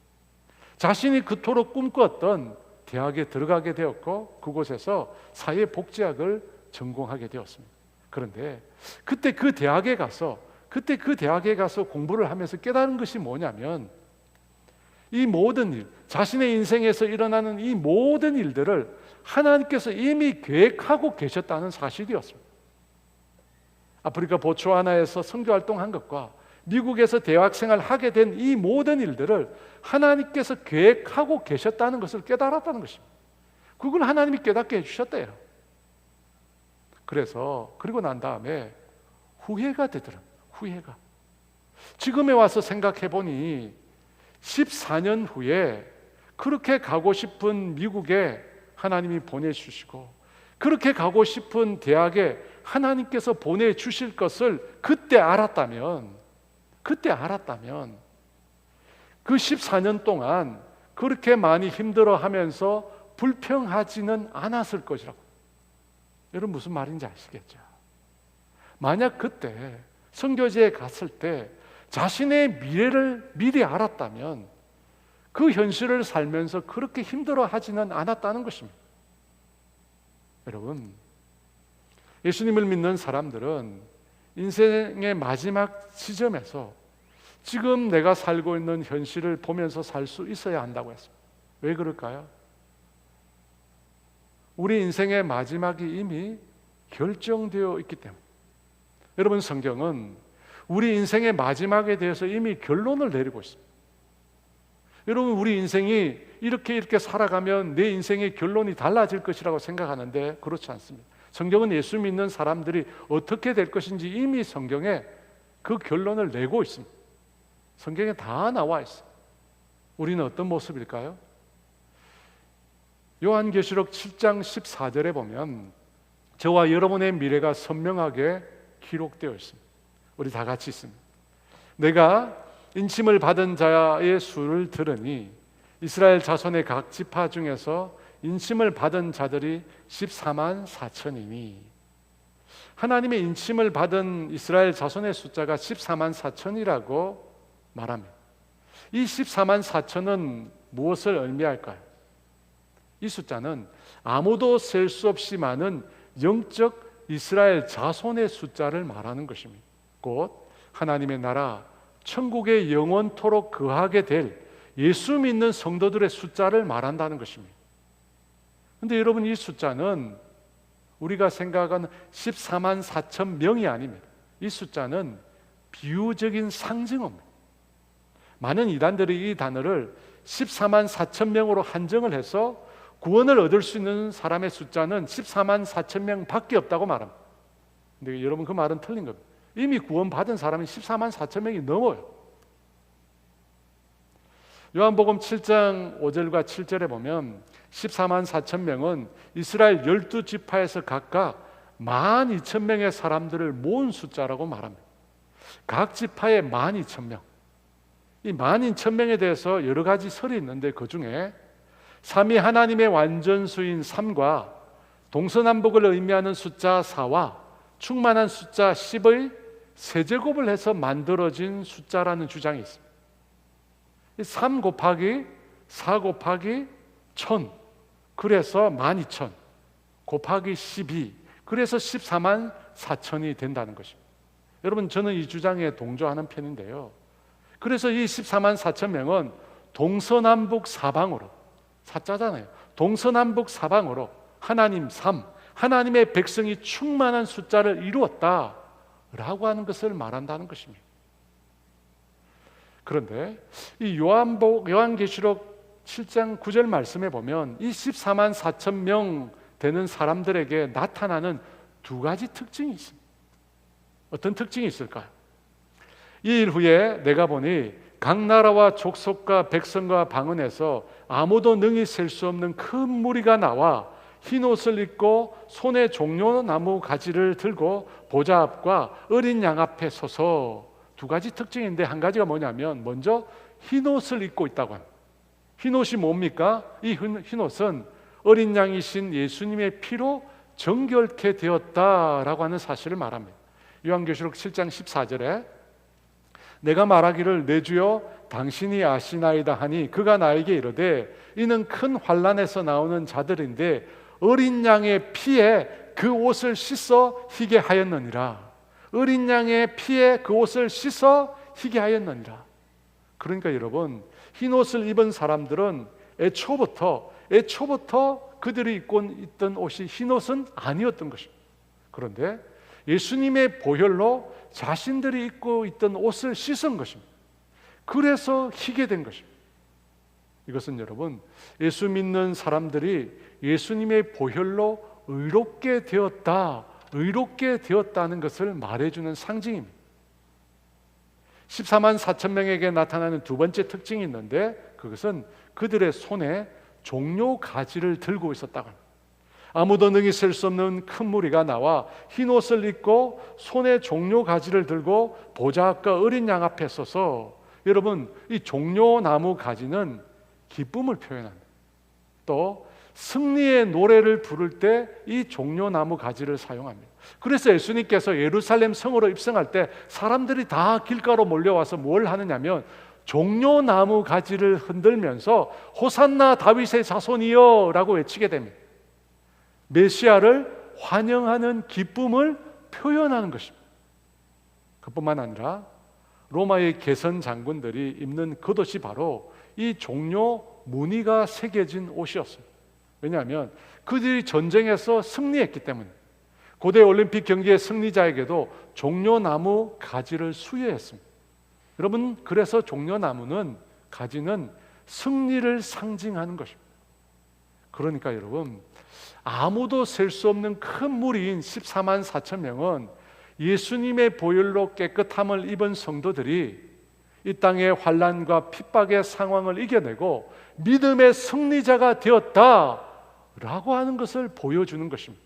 S1: 자신이 그토록 꿈꿨던 대학에 들어가게 되었고 그곳에서 사회복지학을 전공하게 되었습니다. 그런데 그때 그 대학에 가서 공부를 하면서 깨달은 것이 뭐냐면 이 모든 일, 자신의 인생에서 일어나는 이 모든 일들을 하나님께서 이미 계획하고 계셨다는 사실이었습니다. 아프리카 보츠와나에서 선교활동한 것과 미국에서 대학생활을 하게 된 이 모든 일들을 하나님께서 계획하고 계셨다는 것을 깨달았다는 것입니다. 그걸 하나님이 깨닫게 해주셨대요. 그래서 그리고 난 다음에 후회가 되더라고요. 후회가. 지금에 와서 생각해 보니 14년 후에 그렇게 가고 싶은 미국에 하나님이 보내주시고 그렇게 가고 싶은 대학에 하나님께서 보내주실 것을 그때 알았다면 그 14년 동안 그렇게 많이 힘들어하면서 불평하지는 않았을 것이라고. 여러분 무슨 말인지 아시겠죠? 만약 그때 선교지에 갔을 때 자신의 미래를 미리 알았다면 그 현실을 살면서 그렇게 힘들어하지는 않았다는 것입니다. 여러분, 예수님을 믿는 사람들은 인생의 마지막 지점에서 지금 내가 살고 있는 현실을 보면서 살 수 있어야 한다고 했습니다. 왜 그럴까요? 우리 인생의 마지막이 이미 결정되어 있기 때문에. 여러분, 성경은 우리 인생의 마지막에 대해서 이미 결론을 내리고 있습니다. 여러분, 우리 인생이 이렇게 살아가면 내 인생의 결론이 달라질 것이라고 생각하는데 그렇지 않습니다. 성경은 예수 믿는 사람들이 어떻게 될 것인지 이미 성경에 그 결론을 내고 있습니다. 성경에 다 나와 있어요. 우리는 어떤 모습일까요? 요한계시록 7장 14절에 보면 저와 여러분의 미래가 선명하게 기록되어 있습니다. 우리 다 같이 있습니다. 내가 인침을 받은 자의 수를 들으니 이스라엘 자손의 각 지파 중에서 인침을 받은 자들이 14만 4천이니 하나님의 인침을 받은 이스라엘 자손의 숫자가 14만 4천이라고 말합니다. 이 14만 4천은 무엇을 의미할까요? 이 숫자는 아무도 셀 수 없이 많은 영적 이스라엘 자손의 숫자를 말하는 것입니다. 곧 하나님의 나라 천국에 영원토록 거하게 될 예수 믿는 성도들의 숫자를 말한다는 것입니다. 그런데 여러분, 이 숫자는 우리가 생각하는 14만 4천 명이 아닙니다. 이 숫자는 비유적인 상징어입니다. 많은 이단들이 이 단어를 14만 4천 명으로 한정을 해서 구원을 얻을 수 있는 사람의 숫자는 14만 4천 명밖에 없다고 말합니다. 근데 여러분, 그 말은 틀린 겁니다. 이미 구원받은 사람이 14만 4천 명이 넘어요. 요한복음 7장 5절과 7절에 보면 14만 4천 명은 이스라엘 12지파에서 각각 12,000명의 사람들을 모은 숫자라고 말합니다. 각 지파에 12,000명. 이 12,000명에 대해서 여러 가지 설이 있는데 그 중에 삼위 하나님의 완전수인 3과 동서남북을 의미하는 숫자 4와 충만한 숫자 10의 세제곱을 해서 만들어진 숫자라는 주장이 있습니다. 3 곱하기 4 곱하기 1000 그래서 12,000 곱하기 12 그래서 14만 4천이 된다는 것입니다. 여러분 저는 이 주장에 동조하는 편인데요. 그래서 이 14만 4천 명은 동서남북 사방으로 사자잖아요. 동서남북 사방으로 하나님 3 하나님의 백성이 충만한 숫자를 이루었다라고 하는 것을 말한다는 것입니다. 그런데 이 요한계시록 7장 9절 말씀에 보면 이 14만 4천 명 되는 사람들에게 나타나는 두 가지 특징이 있습니다. 어떤 특징이 있을까요? 이 일 후에 내가 보니 각 나라와 족속과 백성과 방언에서 아무도 능히 셀 수 없는 큰 무리가 나와 흰 옷을 입고 손에 종려나무 가지를 들고 보좌 앞과 어린 양 앞에 서서 두 가지 특징인데 한 가지가 뭐냐면 먼저 흰 옷을 입고 있다고 합니다. 흰 옷이 뭡니까? 이 흰 옷은 어린 양이신 예수님의 피로 정결케 되었다라고 하는 사실을 말합니다. 요한계시록 7장 14절에 내가 말하기를 내 주여 당신이 아시나이다 하니 그가 나에게 이르되 이는 큰 환난에서 나오는 자들인데 어린 양의 피에 그 옷을 씻어 희게 하였느니라. 어린 양의 피에 그 옷을 씻어 희게 하였느니라. 그러니까 여러분 흰 옷을 입은 사람들은 애초부터 그들이 입고 있던 옷이 흰 옷은 아니었던 것입니다. 그런데 예수님의 보혈로 자신들이 입고 있던 옷을 씻은 것입니다. 그래서 희게 된 것입니다. 이것은 여러분 예수 믿는 사람들이 예수님의 보혈로 의롭게 되었다는 것을 말해주는 상징입니다. 14만 4천 명에게 나타나는 두 번째 특징이 있는데 그것은 그들의 손에 종려 가지를 들고 있었다고 합니다. 아무도 능히 셀 수 없는 큰 무리가 나와 흰 옷을 입고 손에 종려 가지를 들고 보좌 앞과 어린 양 앞에 서서 여러분 이 종려나무 가지는 기쁨을 표현합니다. 또 승리의 노래를 부를 때 이 종려나무 가지를 사용합니다. 그래서 예수님께서 예루살렘 성으로 입성할 때 사람들이 다 길가로 몰려와서 뭘 하느냐면 종려나무 가지를 흔들면서 호산나 다윗의 자손이여 라고 외치게 됩니다. 메시아를 환영하는 기쁨을 표현하는 것입니다. 그뿐만 아니라 로마의 개선 장군들이 입는 겉옷이 바로 이 종려 무늬가 새겨진 옷이었어요. 왜냐하면 그들이 전쟁에서 승리했기 때문에 고대 올림픽 경기의 승리자에게도 종려나무 가지를 수여했습니다. 여러분 그래서 종려나무는 가지는 승리를 상징하는 것입니다. 그러니까 여러분 아무도 셀 수 없는 큰 무리인 14만 4천 명은 예수님의 보혈로 깨끗함을 입은 성도들이 이 땅의 환난과 핍박의 상황을 이겨내고 믿음의 승리자가 되었다라고 하는 것을 보여주는 것입니다.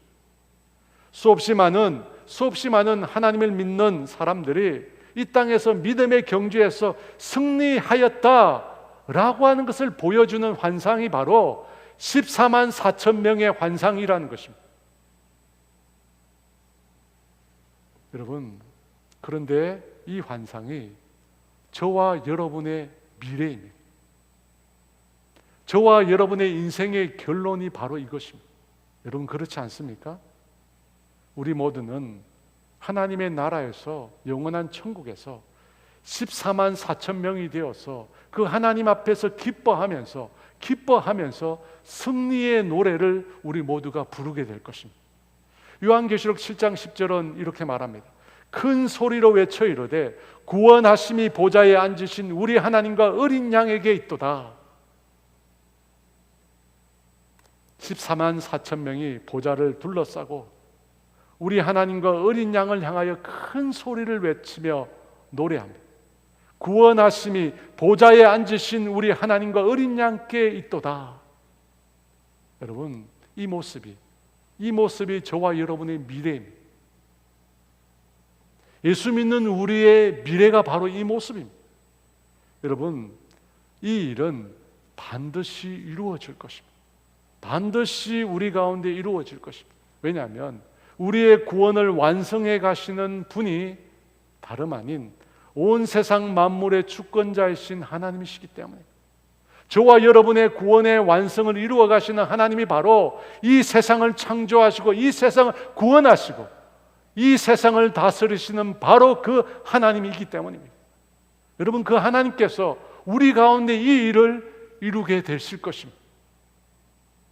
S1: 수없이 많은 하나님을 믿는 사람들이 이 땅에서 믿음의 경주에서 승리하였다라고 하는 것을 보여주는 환상이 바로 14만 4천 명의 환상이라는 것입니다. 여러분, 그런데 이 환상이 저와 여러분의 미래입니다. 저와 여러분의 인생의 결론이 바로 이것입니다. 여러분 그렇지 않습니까? 우리 모두는 하나님의 나라에서 영원한 천국에서 14만 4천 명이 되어서 그 하나님 앞에서 기뻐하면서 승리의 노래를 우리 모두가 부르게 될 것입니다. 요한계시록 7장 10절은 이렇게 말합니다. 큰 소리로 외쳐 이르되 구원하심이 보좌에 앉으신 우리 하나님과 어린 양에게 있도다. 14만 4천 명이 보좌를 둘러싸고 우리 하나님과 어린 양을 향하여 큰 소리를 외치며 노래합니다. 구원하심이 보좌에 앉으신 우리 하나님과 어린 양께 있도다. 여러분, 이 모습이 저와 여러분의 미래입니다. 예수 믿는 우리의 미래가 바로 이 모습입니다. 여러분, 이 일은 반드시 이루어질 것입니다. 반드시 우리 가운데 이루어질 것입니다. 왜냐하면 우리의 구원을 완성해 가시는 분이 다름 아닌 온 세상 만물의 주권자이신 하나님이시기 때문에, 저와 여러분의 구원의 완성을 이루어 가시는 하나님이 바로 이 세상을 창조하시고 이 세상을 구원하시고 이 세상을 다스리시는 바로 그 하나님이기 때문입니다. 여러분, 그 하나님께서 우리 가운데 이 일을 이루게 되실 것입니다.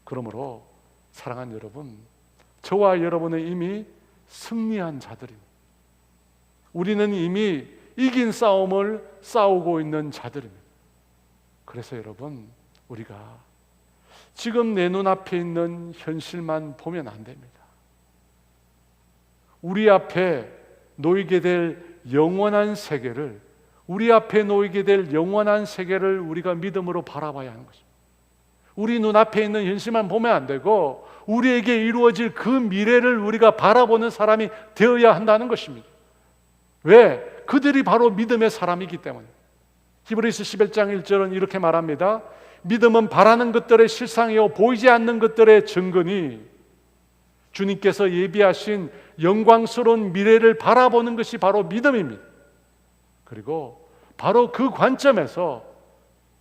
S1: 그러므로 사랑하는 여러분, 저와 여러분은 이미 승리한 자들입니다. 우리는 이미 이긴 싸움을 싸우고 있는 자들입니다. 그래서 여러분, 우리가 지금 내 눈앞에 있는 현실만 보면 안 됩니다. 우리 앞에 놓이게 될 영원한 세계를, 우리 앞에 놓이게 될 영원한 세계를 우리가 믿음으로 바라봐야 하는 것입니다. 우리 눈앞에 있는 현실만 보면 안 되고 우리에게 이루어질 그 미래를 우리가 바라보는 사람이 되어야 한다는 것입니다. 왜? 그들이 바로 믿음의 사람이기 때문에. 히브리서 11장 1절은 이렇게 말합니다. 믿음은 바라는 것들의 실상이요 보이지 않는 것들의 증거니 주님께서 예비하신 영광스러운 미래를 바라보는 것이 바로 믿음입니다. 그리고 바로 그 관점에서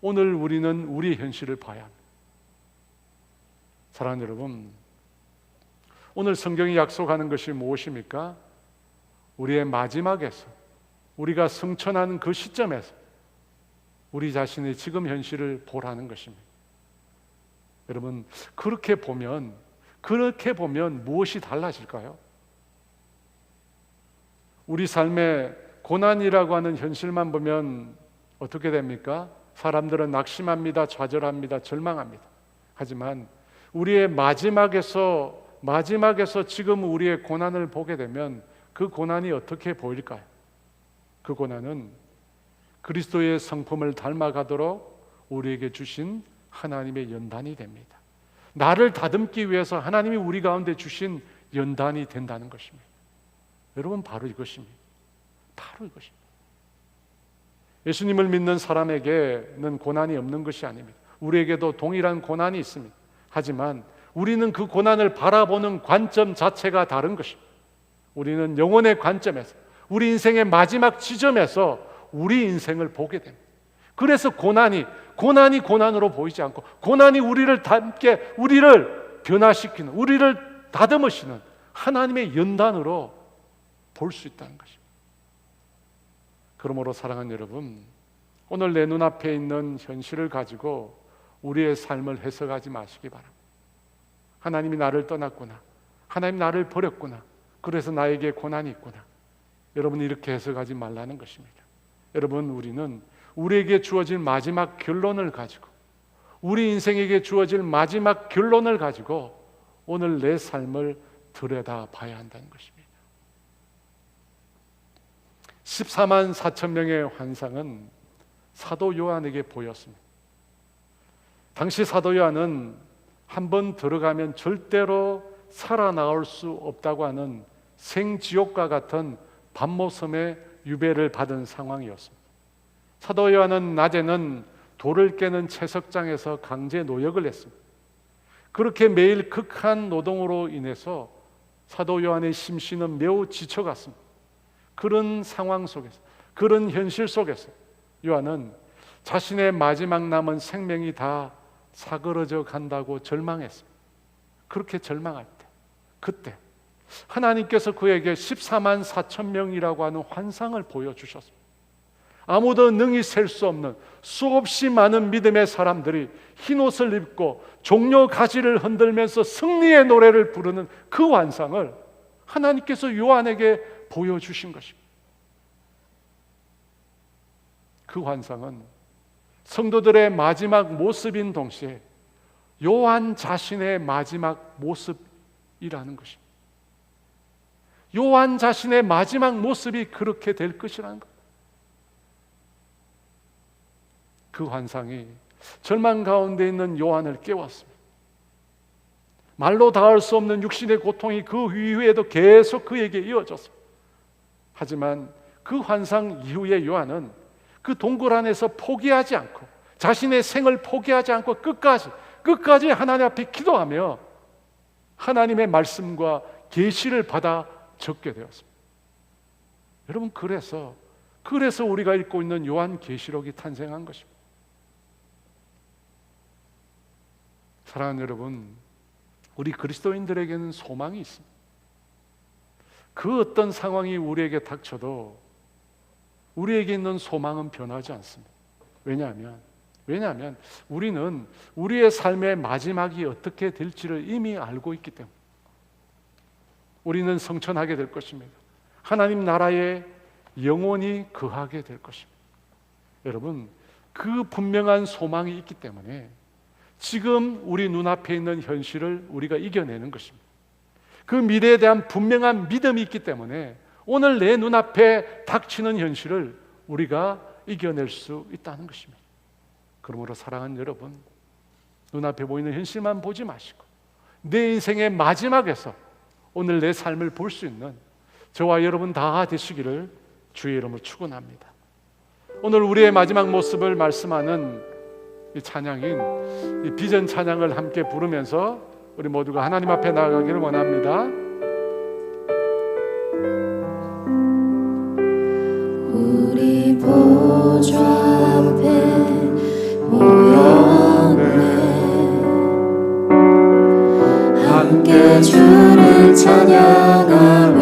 S1: 오늘 우리는 우리의 현실을 봐야 합니다. 사랑하는 여러분, 오늘 성경이 약속하는 것이 무엇입니까? 우리의 마지막에서, 우리가 승천하는 그 시점에서 우리 자신의 지금 현실을 보라는 것입니다. 여러분, 그렇게 보면 무엇이 달라질까요? 우리 삶의 고난이라고 하는 현실만 보면 어떻게 됩니까? 사람들은 낙심합니다, 좌절합니다, 절망합니다. 하지만 우리의 마지막에서 지금 우리의 고난을 보게 되면 그 고난이 어떻게 보일까요? 그 고난은 그리스도의 성품을 닮아가도록 우리에게 주신 하나님의 연단이 됩니다. 나를 다듬기 위해서 하나님이 우리 가운데 주신 연단이 된다는 것입니다. 여러분, 바로 이것입니다. 바로 이것입니다. 예수님을 믿는 사람에게는 고난이 없는 것이 아닙니다. 우리에게도 동일한 고난이 있습니다. 하지만 우리는 그 고난을 바라보는 관점 자체가 다른 것입니다. 우리는 영혼의 관점에서, 우리 인생의 마지막 지점에서 우리 인생을 보게 됩니다. 그래서 고난이 고난으로 보이지 않고, 고난이 우리를 닮게, 우리를 변화시키는, 우리를 다듬으시는 하나님의 연단으로 볼 수 있다는 것입니다. 그러므로 사랑하는 여러분, 오늘 내 눈앞에 있는 현실을 가지고 우리의 삶을 해석하지 마시기 바랍니다. 하나님이 나를 떠났구나, 하나님 나를 버렸구나, 그래서 나에게 고난이 있구나, 여러분 이렇게 해석하지 말라는 것입니다. 여러분, 우리는 우리에게 주어질 마지막 결론을 가지고, 우리 인생에게 주어질 마지막 결론을 가지고 오늘 내 삶을 들여다 봐야 한다는 것입니다. 14만 4천 명의 환상은 사도 요한에게 보였습니다. 당시 사도 요한은 한번 들어가면 절대로 살아나올 수 없다고 하는 생지옥과 같은 밤모섬의 유배를 받은 상황이었습니다. 사도 요한은 낮에는 돌을 깨는 채석장에서 강제 노역을 했습니다. 그렇게 매일 극한 노동으로 인해서 사도 요한의 심신은 매우 지쳐갔습니다. 그런 상황 속에서, 그런 현실 속에서 요한은 자신의 마지막 남은 생명이 다 사그러져 간다고 절망했습니다. 그렇게 절망할 때, 그때 하나님께서 그에게 14만 4천 명이라고 하는 환상을 보여주셨습니다. 아무도 능히 셀 수 없는 수없이 많은 믿음의 사람들이 흰옷을 입고 종려 가지를 흔들면서 승리의 노래를 부르는 그 환상을 하나님께서 요한에게 보여주신 것입니다. 그 환상은 성도들의 마지막 모습인 동시에 요한 자신의 마지막 모습이라는 것입니다. 요한 자신의 마지막 모습이 그렇게 될 것이라는 것. 그 환상이 절망 가운데 있는 요한을 깨웠습니다. 말로 닿을 수 없는 육신의 고통이 그 이후에도 계속 그에게 이어졌습니다. 하지만 그 환상 이후에 요한은 그 동굴 안에서 포기하지 않고, 자신의 생을 포기하지 않고 끝까지 하나님 앞에 기도하며 하나님의 말씀과 계시를 받아 적게 되었습니다. 여러분, 그래서 우리가 읽고 있는 요한계시록이 탄생한 것입니다. 사랑하는 여러분, 우리 그리스도인들에게는 소망이 있습니다. 그 어떤 상황이 우리에게 닥쳐도 우리에게 있는 소망은 변하지 않습니다. 왜냐하면 우리는 우리의 삶의 마지막이 어떻게 될지를 이미 알고 있기 때문에. 우리는 성천하게 될 것입니다. 하나님 나라에 영원히 거하게 될 것입니다. 여러분, 그 분명한 소망이 있기 때문에 지금 우리 눈앞에 있는 현실을 우리가 이겨내는 것입니다. 그 미래에 대한 분명한 믿음이 있기 때문에 오늘 내 눈앞에 닥치는 현실을 우리가 이겨낼 수 있다는 것입니다. 그러므로 사랑하는 여러분, 눈앞에 보이는 현실만 보지 마시고 내 인생의 마지막에서 오늘 내 삶을 볼 수 있는 저와 여러분 다 되시기를 주의 이름으로 축원합니다. 오늘 우리의 마지막 모습을 말씀하는 이 찬양인 이 비전 찬양을 함께 부르면서 우리 모두가 하나님 앞에 나아가기를 원합니다.
S2: 우리 보좌 앞에 모였네, 함께 주를 찬양하며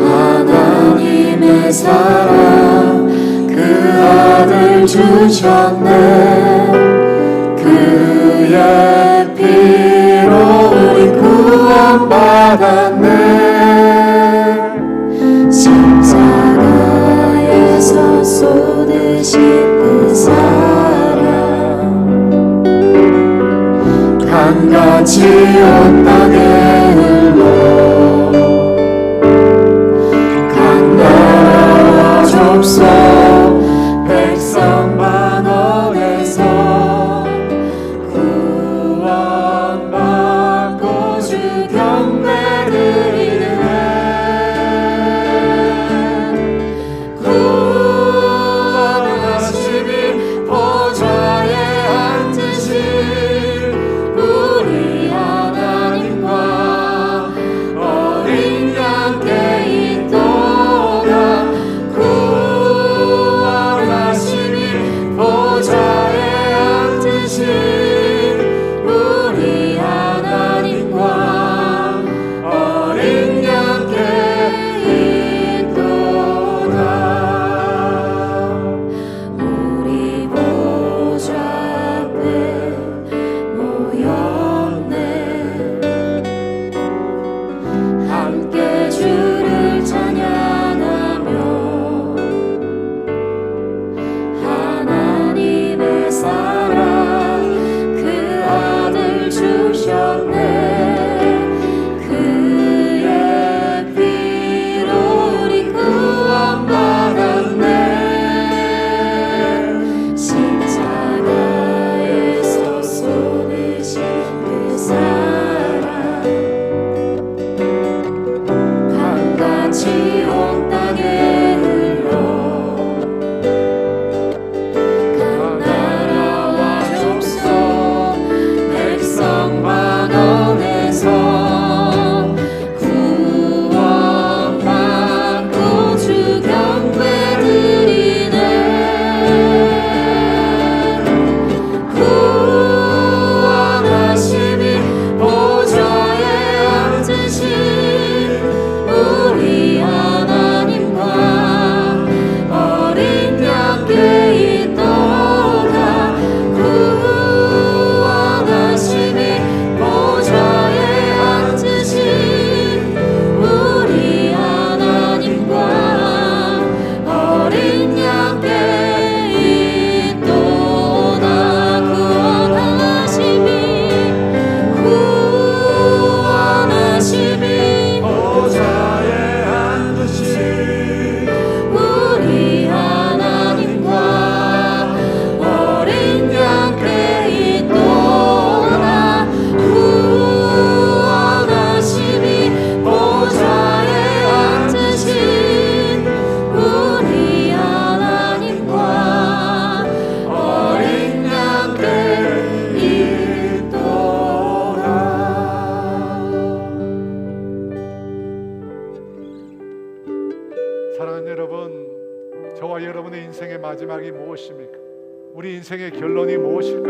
S2: 하나님의 사랑 그 아들 주셨네. 그의 피로 우리 구원받았네. 십자가에서 쏟으신 그 사랑 강같이 온 땅에 흘러 각 나라와 족속 백성 만원에서 구원받고 주 경배를 이르네. 구원하심이 보좌에 앉으신 우리 하나님과 어린 양께 있도다. 구원하심이
S1: 마지막이 무엇입니까? 우리 인생의 결론이 무엇일까?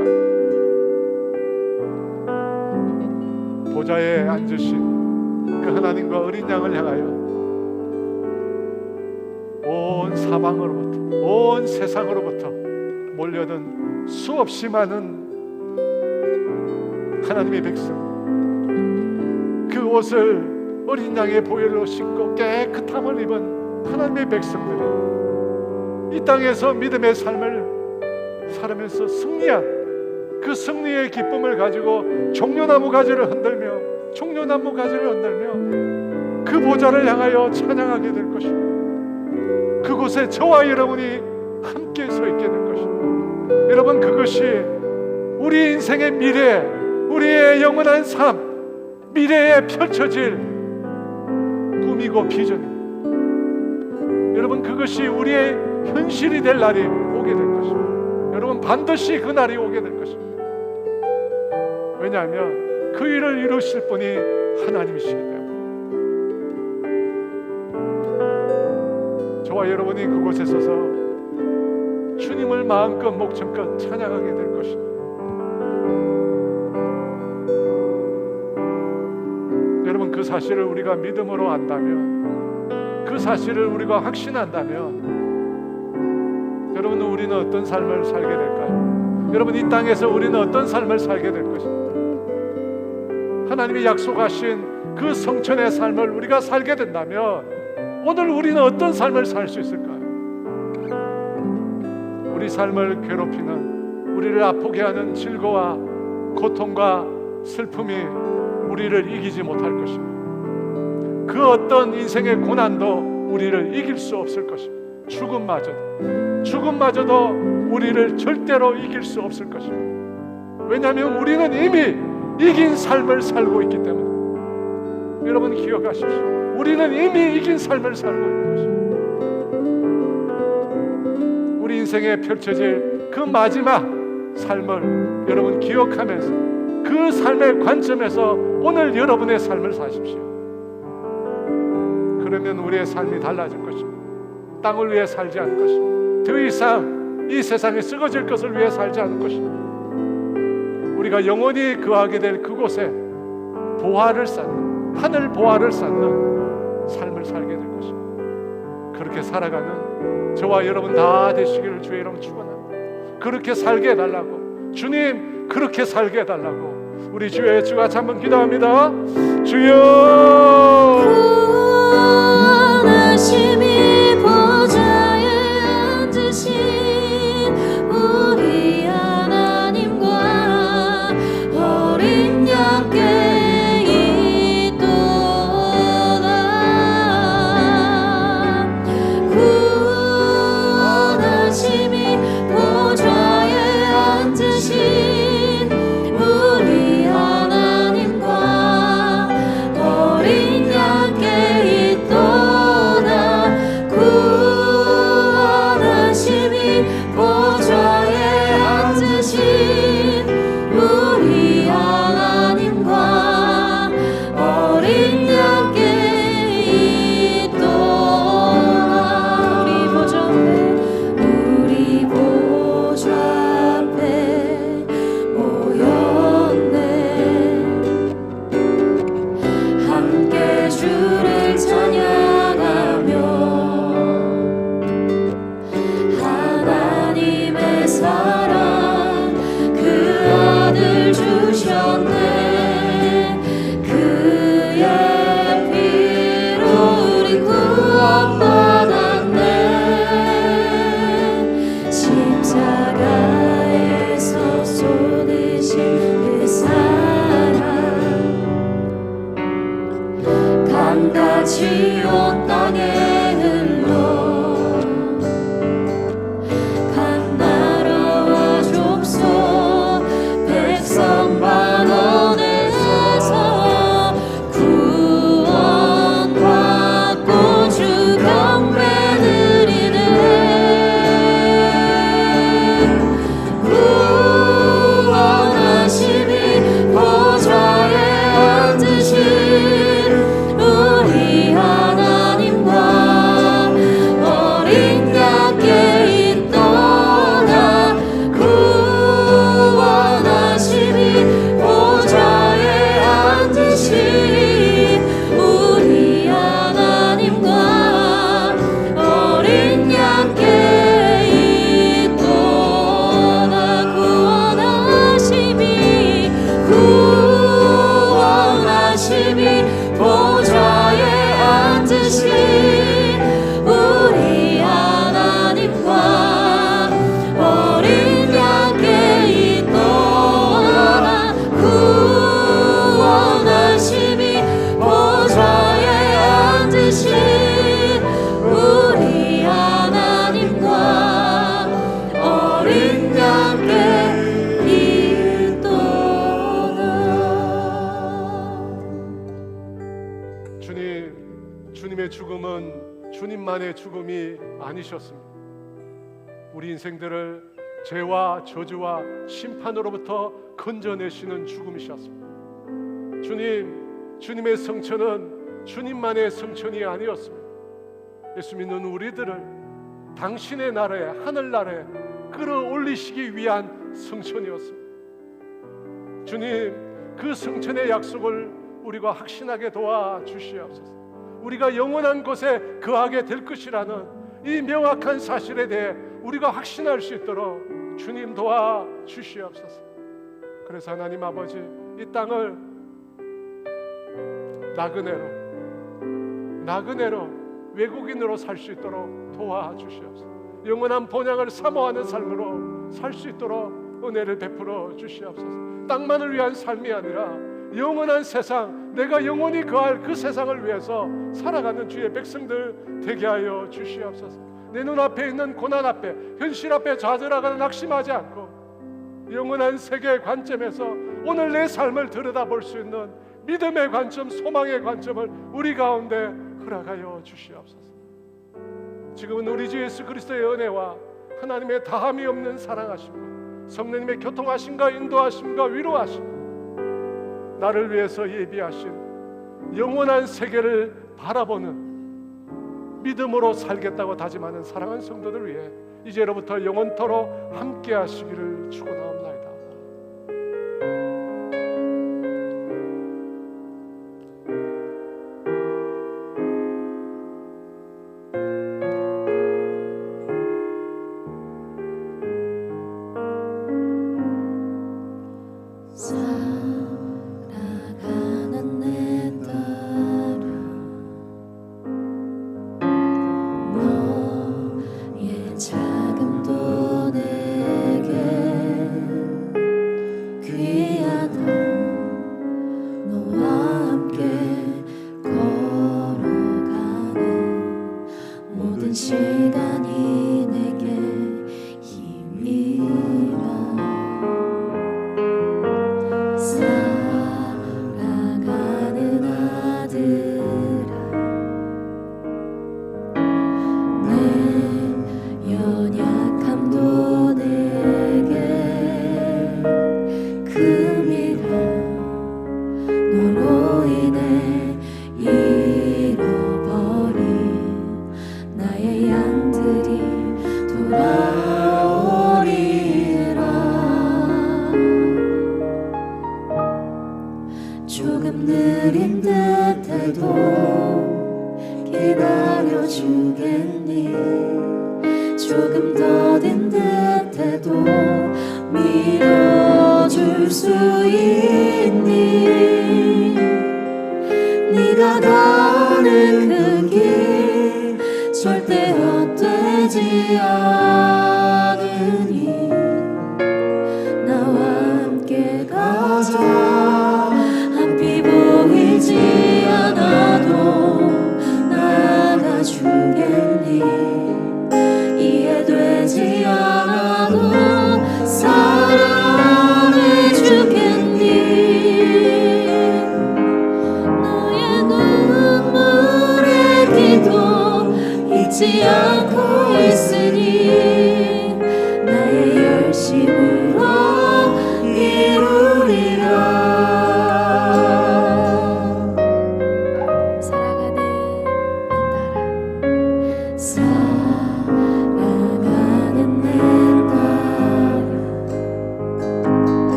S1: 보좌에 앉으신 그 하나님과 어린 양을 향하여 온 사방으로부터, 온 세상으로부터 몰려든 수없이 많은 하나님의 백성, 그 옷을 어린 양의 보혈로 씻고 깨끗함을 입은 하나님의 백성들이 이 땅에서 믿음의 삶을 살아면서 승리한 그 승리의 기쁨을 가지고 종려나무 가지를 흔들며 그 보좌를 향하여 찬양하게 될 것입니다. 그곳에 저와 여러분이 함께 서 있게 될 것입니다. 여러분, 그것이 우리 인생의 미래, 우리의 영원한 삶, 미래에 펼쳐질 꿈이고 비전입니다. 여러분, 그것이 우리의 현실이 될 날이 오게 될 것입니다. 여러분, 반드시 그 날이 오게 될 것입니다. 왜냐하면 그 일을 이루실 분이 하나님이시기 때문에. 저와 여러분이 그곳에 서서 주님을 마음껏 목청껏 찬양하게 될 것입니다. 여러분, 그 사실을 우리가 믿음으로 안다면, 그 사실을 우리가 확신한다면, 여러분, 우리는 어떤 삶을 살게 될까요? 여러분, 이 땅에서 우리는 어떤 삶을 살게 될 것입니다. 하나님이 약속하신 그 성천의 삶을 우리가 살게 된다면 오늘 우리는 어떤 삶을 살 수 있을까요? 우리 삶을 괴롭히는, 우리를 아프게 하는 질고와 고통과 슬픔이 우리를 이기지 못할 것입니다. 그 어떤 인생의 고난도 우리를 이길 수 없을 것입니다. 죽음마저도 우리를 절대로 이길 수 없을 것입니다. 왜냐하면 우리는 이미 이긴 삶을 살고 있기 때문에. 여러분, 기억하십시오. 우리는 이미 이긴 삶을 살고 있는 것입니다. 우리 인생에 펼쳐질 그 마지막 삶을 여러분 기억하면서 그 삶의 관점에서 오늘 여러분의 삶을 사십시오. 그러면 우리의 삶이 달라질 것입니다. 땅을 위해 살지 않을 것입니다. 더 이상 이 세상에 썩어질 것을 위해 살지 않을 것입니다. 우리가 영원히 거하게 될 그곳에 보화를 쌓는, 하늘 보화를 쌓는 삶을 살게 될 것입니다. 그렇게 살아가는 저와 여러분 다 되시기를 주의 이름 축원합니다. 그렇게 살게 해달라고, 주님 그렇게 살게 해달라고 우리 주의 주 같이 한번 기도합니다. 주여,
S2: 구원하심이 보좌에 앉으신 우리 하나님과 어린 양께 있도다. 구원하심이 보좌에 앉으신 우리 하나님과 어린 양께 있도다. 구원하심이 보좌에 앉으신 우리 하나님과 어린 양께 있도다. 우리 보좌 앞에 모였네. 함께 주를 찬양하며 하나님의 사랑 그 아들 주셨네. 그의 피로 우리 구원받았네. 십자가에서 쏟으신 그 사랑 강같이 온 땅에 흘러 각 나라와 족속 백성 만원에서 구원받고 주 경배 드리네. 구원하신
S1: 죽음은 주님만의 죽음이 아니셨습니다. 우리 인생들을 죄와 저주와 심판으로부터 건져내시는 죽음이셨습니다. 주님의 성천은 주님만의 성천이 아니었습니다. 예수 믿는 우리들을 당신의 나라에, 하늘나라에 끌어올리시기 위한 성천이었습니다. 주님, 그 성천의 약속을 우리가 확신하게 도와주시옵소서. 우리가 영원한 곳에 거하게 될 것이라는 이 명확한 사실에 대해 우리가 확신할 수 있도록 주님 도와주시옵소서. 그래서 하나님 아버지, 이 땅을 나그네로 외국인으로 살 수 있도록 도와주시옵소서. 영원한 본향을 사모하는 삶으로 살 수 있도록 은혜를 베풀어 주시옵소서. 땅만을 위한 삶이 아니라 영원한 세상, 내가 영원히 거할 그 세상을 위해서 살아가는 주의 백성들 되게 하여 주시옵소서. 내 눈앞에 있는 고난 앞에, 현실 앞에 좌절하거나 낙심하지 않고 영원한 세계의 관점에서 오늘 내 삶을 들여다볼 수 있는 믿음의 관점, 소망의 관점을 우리 가운데 허락하여 주시옵소서. 지금은 우리 주 예수 그리스도의 은혜와 하나님의 다함이 없는 사랑하심과 성령님의 교통하심과 인도하심과 위로하심, 나를 위해서 예비하신 영원한 세계를 바라보는 믿음으로 살겠다고 다짐하는 사랑하는 성도들 위해 이제로부터 영원토록 함께 하시기를 축원하옵나이다.
S2: 살아가는 내 딸아, 너의 자금도 내게 귀하다. 너와 함께 걸어가는 모든 시간이 내게 힘이라. 살아가는 아들아, 내 연약함도 내게 금이라. 너로 인해 잃어버린 나의 양들이 돌아오리라. 조금 느린 듯해도 기다려주겠니? 조금 더딘 듯해도 믿어줄 수 있니? 네가 가는 그 길 절대 헛되지 않으니 나와 함께 가자. 앞이 보이지 않아도 나아가주겠니? 이해되지 않아도 사랑해주겠니? 너의 눈물의 기도 잊지 않고 있으니 나의 열심으로 이루리라. 살아가는 내 딸아,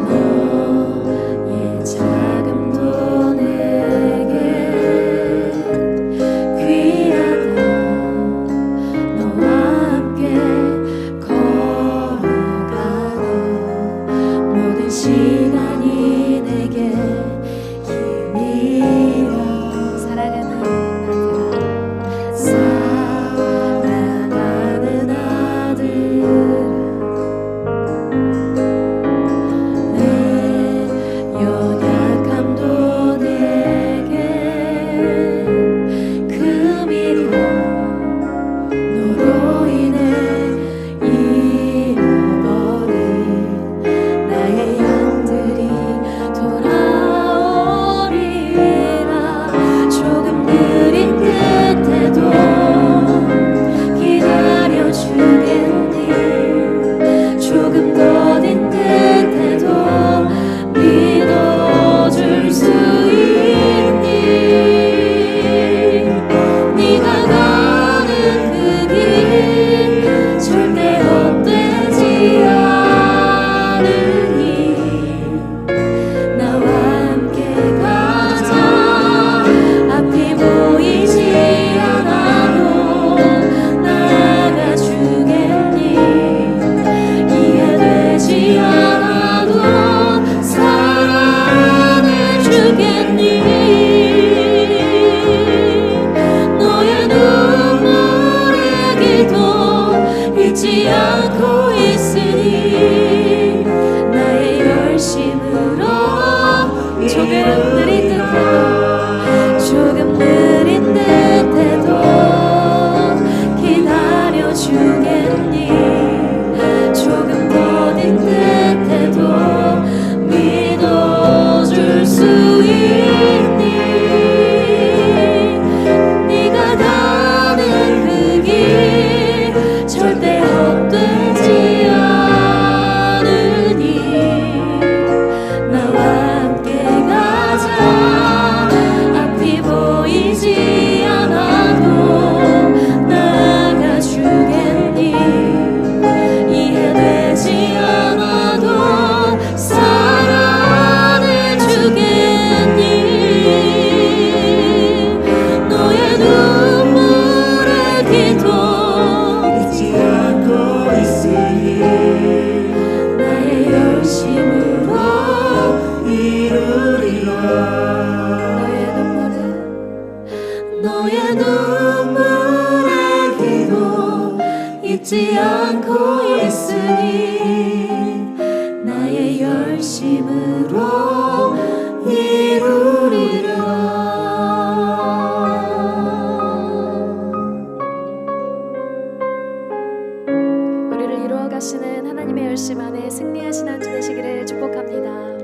S2: 너의 자금도 내게 귀하다. 너와 함께 걸어가는 모든 시간이 내게 힘이라. 살아가는 아들아, 내 연약함도 내게 금이라. 너로 인해 잃어버린 나의 양들이 잊지 않고 있으니 나의 열심으로 이루리라.
S3: 우리를 이루어 가시는 하나님의 열심 안에 승리하신 한 주 되시기를 축복합니다.